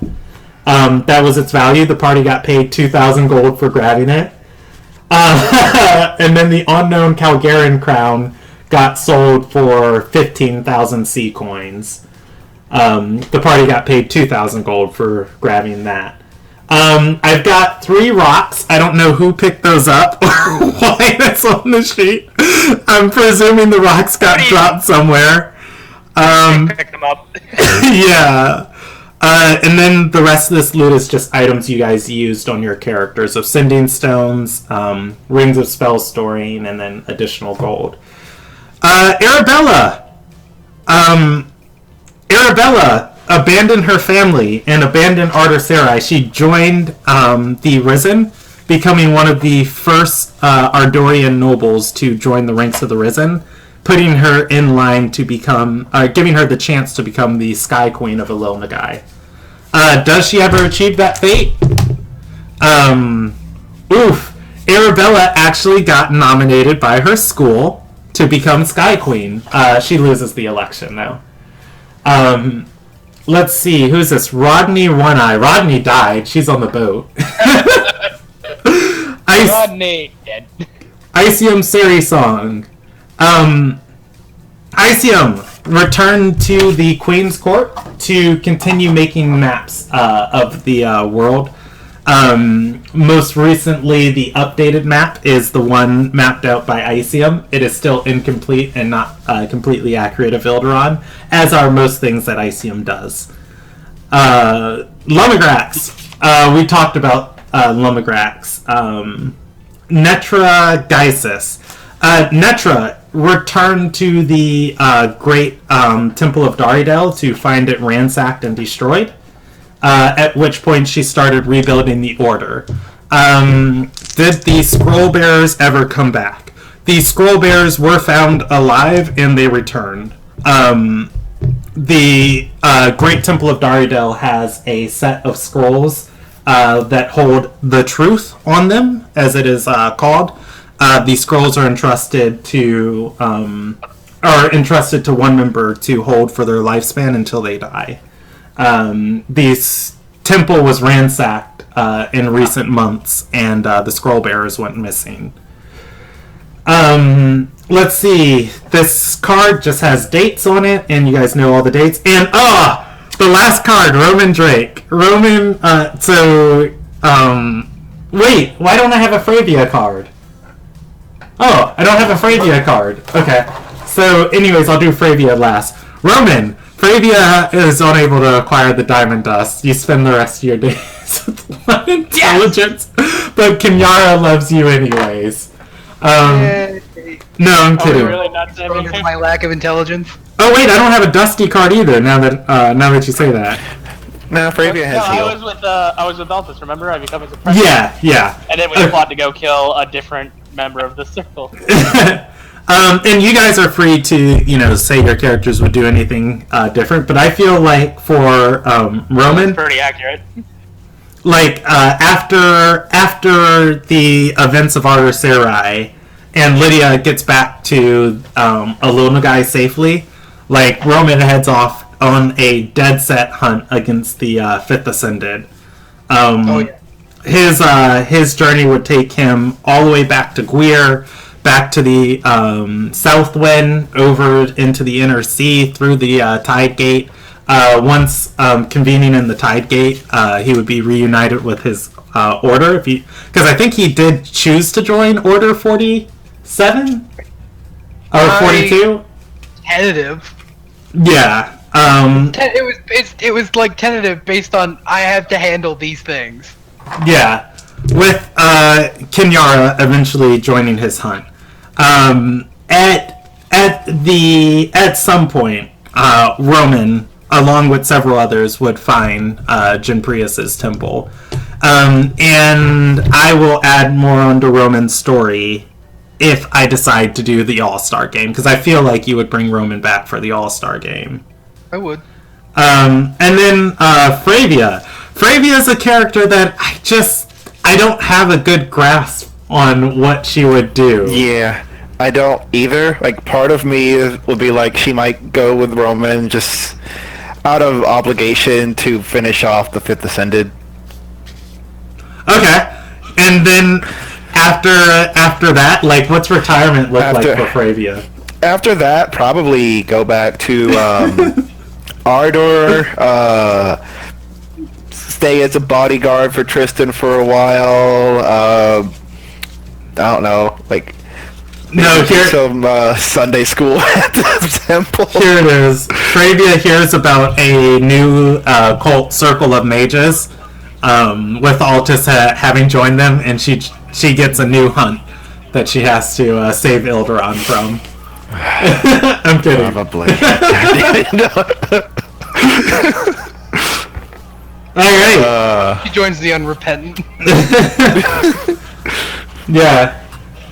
That was its value. The party got paid 2,000 gold for grabbing it. And then the unknown Calgaran crown got sold for 15,000 sea coins. The party got paid 2,000 gold for grabbing that. I've got 3 rocks. I don't know who picked those up or why that's on the sheet. I'm presuming the rocks got dropped somewhere. Pick them up. Yeah. And then the rest of this loot is just items you guys used on your characters. So sending stones, rings of spell storing, and then additional gold. Arabella abandoned her family and abandoned Arter Sarai. She joined the Risen, becoming one of the first Ardorian nobles to join the ranks of the Risen, putting her in line to become, giving her the chance to become the Sky Queen of Ililnagai. Does she ever achieve that fate? Arabella actually got nominated by her school to become Sky Queen. She loses the election, though. Let's see, who's this? Rodney One Eye. Rodney died. She's on the boat. Rodney dead. Icium Seri Song. Icium returned to the Queen's Court to continue making maps of the world. Most recently, the updated map is the one mapped out by Icium. It is still incomplete and not completely accurate of Ilderon, as are most things that Icium does. Lumigrax. We talked about Lumigrax. Netra Gaisis. Netra returned to the great Temple of Daridel to find it ransacked and destroyed. At which point she started rebuilding the Order. Did the Scroll Bearers ever come back? The Scroll Bearers were found alive and they returned. The Great Temple of Daridel has a set of scrolls that hold the truth on them, as it is called. These scrolls are entrusted to one member to hold for their lifespan until they die. This temple was ransacked in recent months, and the scroll bearers went missing. Let's see. This card just has dates on it, and you guys know all the dates. And the last card, Roman Drake. Wait, why don't I have a Fravia card? Oh, I don't have a Fravia card. Okay. So, anyways, I'll do Fravia last. Roman, Fravia is unable to acquire the diamond dust. You spend the rest of your days with one intelligence, but Kenyara loves you anyways. No, I'm kidding. Really not Wrong is my lack of intelligence. Oh wait, I don't have a dusty card either. Now that you say that. No, Fravia has heal. I was with Altus, remember? I become his apprentice. Yeah. And then we plot to go kill a different member of the circle. And you guys are free to, say your characters would do anything different, but I feel like for Roman, Pretty accurate. like after the events of Arter Sarai, and Lydia gets back to Alonagai safely, like Roman heads off on a dead set hunt against the Fifth Ascended. His journey would take him all the way back to Gwir, back to the South Wind, over into the Inner Sea, through the Tide Gate. Once convening in the Tide Gate, he would be reunited with his order, because I think he did choose to join Order 47 or 42. Tentative. Yeah. It was like tentative based on I have to handle these things. Yeah, with Kenyara eventually joining his hunt. At some point, Roman, along with several others, would find Genprius's temple, and I will add more onto Roman's story if I decide to do the All-Star game, because I feel like you would bring Roman back for the All-Star game. I would. And then Fravia. Fravia is a character that I don't have a good grasp on what she would do. Yeah, I don't either. Like, part of me would be like, she might go with Roman just out of obligation to finish off the Fifth Ascended. Okay. And then after that, like, what's retirement look like for Fravia? After that, probably go back to Ardor, stay as a bodyguard for Tristan for a while. I don't know, like, no, here some Sunday school at the temple. Here it is. Fravia hears about a new cult circle of mages, with Altus having joined them, and she gets a new hunt that she has to save Ilderon from. I'm kidding. Probably. Alright. He joins the unrepentant. Yeah.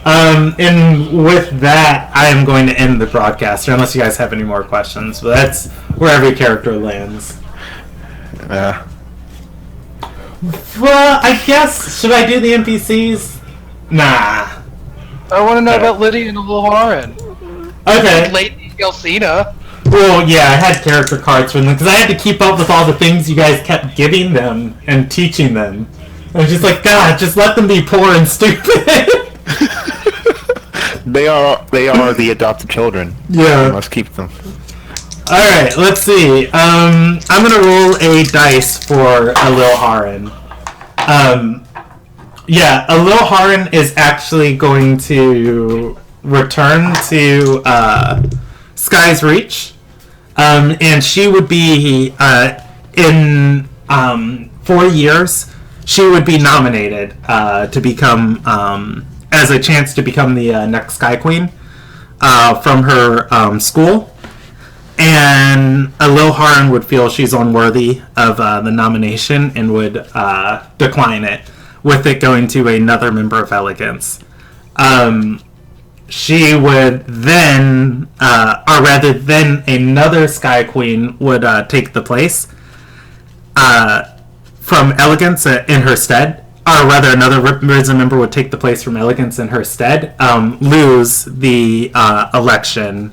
And with that, I am going to end the broadcast, unless you guys have any more questions. But that's where every character lands. Yeah. Well, I guess, should I do the NPCs? Nah. I want to know about Lydia and Ilderon. Okay. Lady Gelsina. Well, yeah, I had character cards for them, because I had to keep up with all the things you guys kept giving them and teaching them. I was just like, God, just let them be poor and stupid. They are the adopted children. Yeah. We must keep them. Alright, let's see. I'm gonna roll a dice for Ilderon. Yeah, Ilderon is actually going to return to Sky's Reach. And she would be, in 4 years, she would be nominated to become, as a chance to become the next Sky Queen from her school. And Ilderon would feel she's unworthy of the nomination and would decline it, with it going to another member of Elegance. She would then, or rather then another Sky Queen would take the place from Elegance in her stead, or rather another Risen member would take the place from Elegance in her stead, lose the election,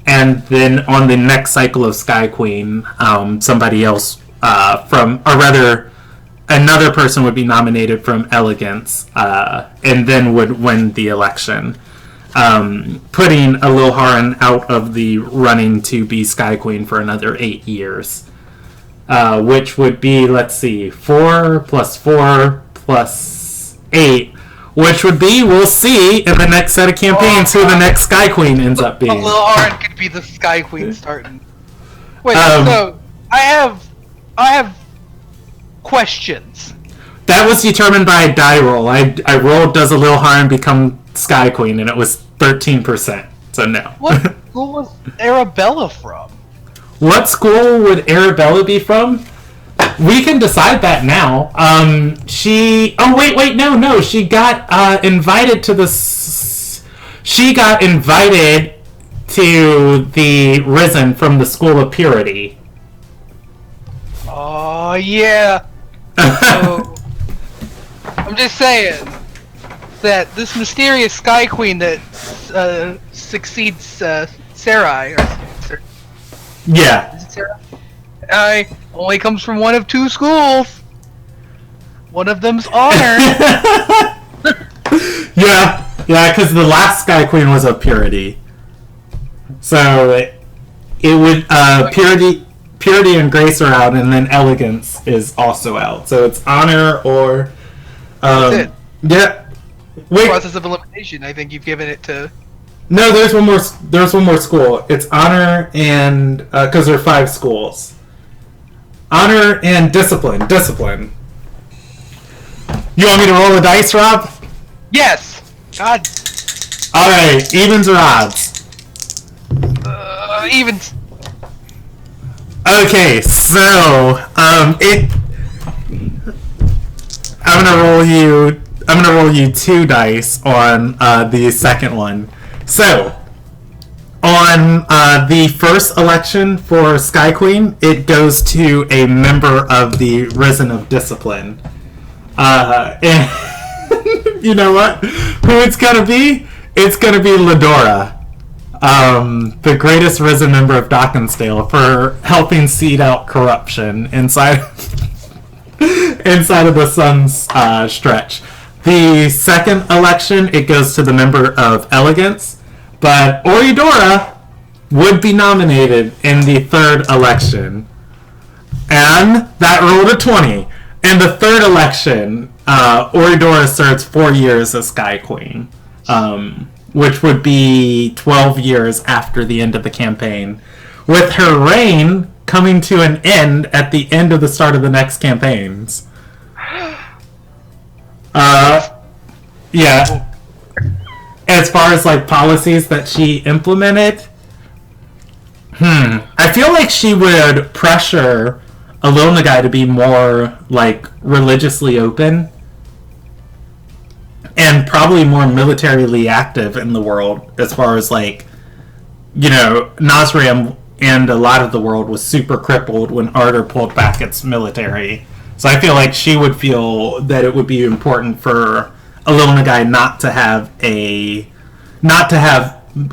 and then on the next cycle of Sky Queen, somebody else or rather another person would be nominated from Elegance, and then would win the election. Putting Ilderon out of the running to be Sky Queen for another 8 years. Which would be, let's see, 4 plus 4 plus 8, which would be, we'll see in the next set of campaigns who the next Sky Queen ends up being. Lil Arn could be the Sky Queen starting. Wait, Um, so I have questions. That was determined by a die roll. I rolled, does a Lil Harn become Sky Queen, and it was 13%. So no. What school was Arabella from? What school would Arabella be from? We can decide that now. No. She got invited to the. She got invited to the Risen from the School of Purity. Oh yeah. So, I'm just saying that this mysterious Sky Queen that succeeds Sarai, or Yeah. is it Sarai? Only comes from one of 2 schools. One of them's Honor. Yeah, because the last Sky Queen was of Purity. So it would Purity and Grace are out, and then Elegance is also out. So it's Honor or That's it. yeah. Wait, Process of elimination. I think you've given it to. no. There's one more. There's one more school. It's Honor and because there are 5 schools. Honor and Discipline. Discipline. You want me to roll the dice, Rob? Yes. God. All right, evens or odds? Even. Okay, so I'm gonna roll you 2 dice on the second one. So on the first election for Sky Queen, it goes to a member of the Risen of Discipline. And you know what? Who it's gonna be? It's gonna be Ladora. The greatest Risen member of Dockensdale, for helping seed out corruption inside of the Sun's stretch. The second election, it goes to the member of Elegance, but Oridora would be nominated in the third election. And that rolled a 20. In the third election, Oridora serves 4 years as Sky Queen. Which would be 12 years after the end of the campaign, with her reign coming to an end at the end of the start of the next campaigns. Yeah. As far as like policies that she implemented, I feel like she would pressure Alona Guy to be more like religiously open. And probably more militarily active in the world, as far as like, you know, Nazriam and a lot of the world was super crippled when Ardor pulled back its military. So I feel like she would feel that it would be important for Alona Guy not to have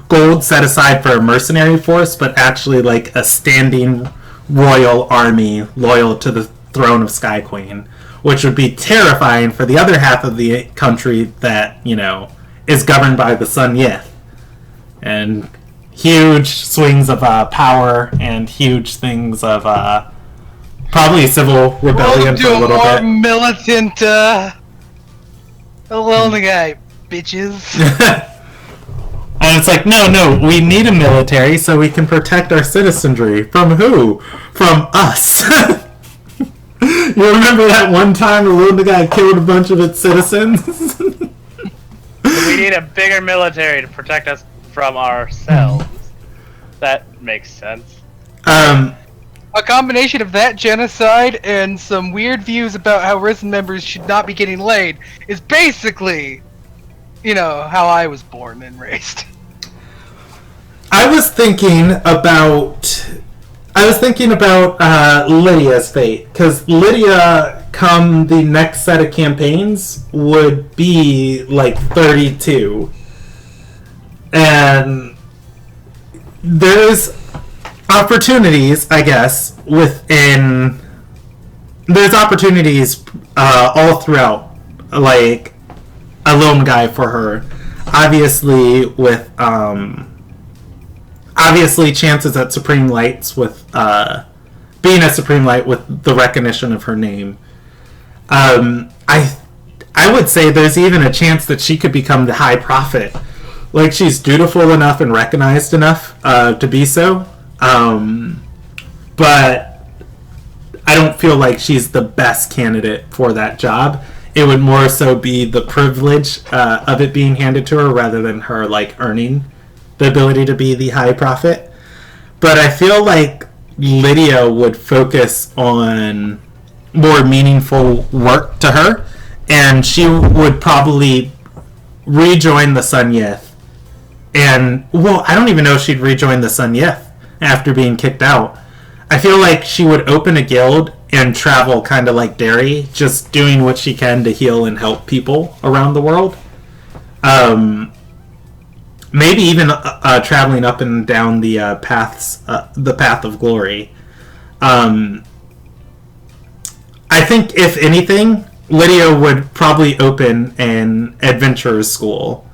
gold set aside for a mercenary force, but actually like a standing royal army loyal to the throne of Sky Queen. Which would be terrifying for the other half of the country that, you know, is governed by the Sun Yith. And huge swings of power and huge things of probably civil rebellion for a little more bit. Militant, Alona Guy, bitches. And it's like, no, we need a military so we can protect our citizenry. From who? From us. You remember that one time Alona Guy killed a bunch of its citizens? We need a bigger military to protect us from ourselves. That makes sense. A combination of that genocide and some weird views about how Risen members should not be getting laid is basically, you know, how I was born and raised. I was thinking about Lydia's fate, because Lydia, come the next set of campaigns, would be like 32. And there's opportunities, I guess, there's opportunities all throughout, like, a lone guy for her. Obviously, chances at Supreme Lights with being a Supreme Light with the recognition of her name. I I would say there's even a chance that she could become the High Prophet. Like, she's dutiful enough and recognized enough to be so. But I don't feel like she's the best candidate for that job. It would more so be the privilege of it being handed to her rather than her, like, earning the ability to be the High Prophet. But I feel like Lydia would focus on more meaningful work to her, and she would probably rejoin the Sun Yith. And, well, I don't even know if she'd rejoin the Sun Yith after being kicked out. I feel like she would open a guild and travel kind of like Derry, just doing what she can to heal and help people around the world. Maybe even traveling up and down the the path of glory. I think, if anything, Lydia would probably open an adventurer's school,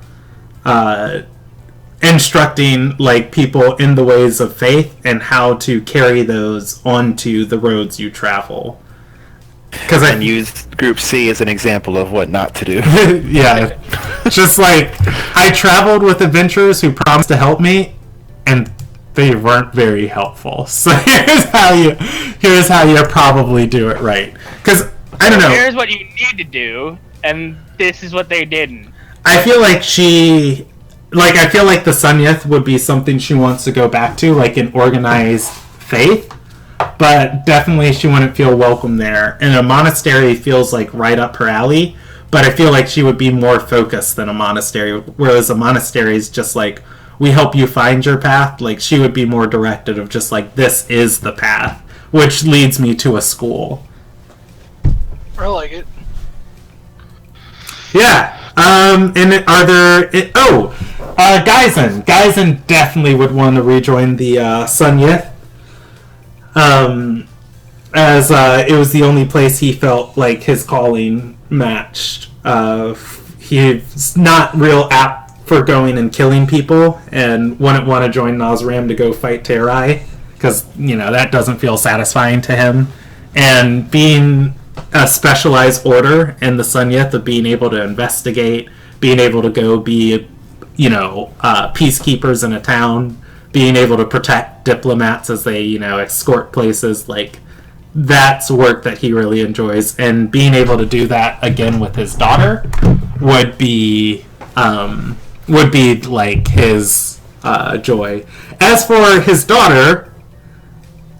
instructing like people in the ways of faith and how to carry those onto the roads you travel. Because I use Group C as an example of what not to do. Yeah, just like I traveled with adventurers who promised to help me, and they weren't very helpful. So here's how you probably do it right. Because I don't know. Here's what you need to do, and this is what they didn't. I feel like I feel like the Sun Yith would be something she wants to go back to, like an organized faith. But definitely she wouldn't feel welcome there. And a monastery feels like right up her alley. But I feel like she would be more focused than a monastery. Whereas a monastery is just like, we help you find your path. Like, she would be more directed of just like, this is the path, which leads me to a school. I like it. Yeah. And are there... Geisen. Geisen definitely would want to rejoin the Sun Yith. As it was the only place he felt like his calling matched. He's not real apt for going and killing people, and wouldn't want to join Nazram to go fight Terai, because, that doesn't feel satisfying to him. And being a specialized order in the Sun Yith of being able to investigate, being able to go be, peacekeepers in a town, being able to protect diplomats as they, escort places, like, that's work that he really enjoys. And being able to do that again with his daughter would be like his joy. As for his daughter,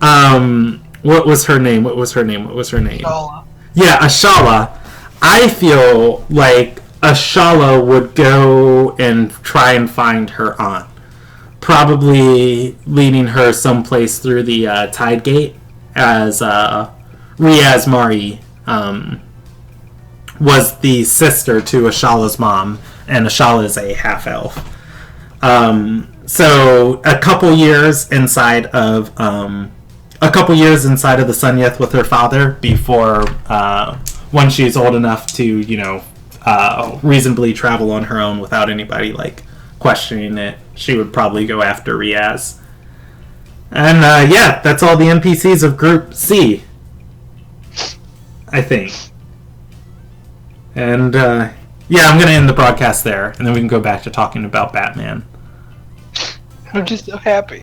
what was her name? Shala. Yeah, Ashala. I feel like Ashala would go and try and find her aunt. Probably leading her someplace through the Tide Gate, as Riaz Mari was the sister to Ashala's mom, and Ashala is a half-elf. So a couple years inside of the Sun Yith with her father before when she's old enough to reasonably travel on her own without anybody like questioning it. She would probably go after Riaz. And that's all the NPCs of Group C, I think. And I'm going to end the broadcast there, and then we can go back to talking about Batman. I'm just so happy.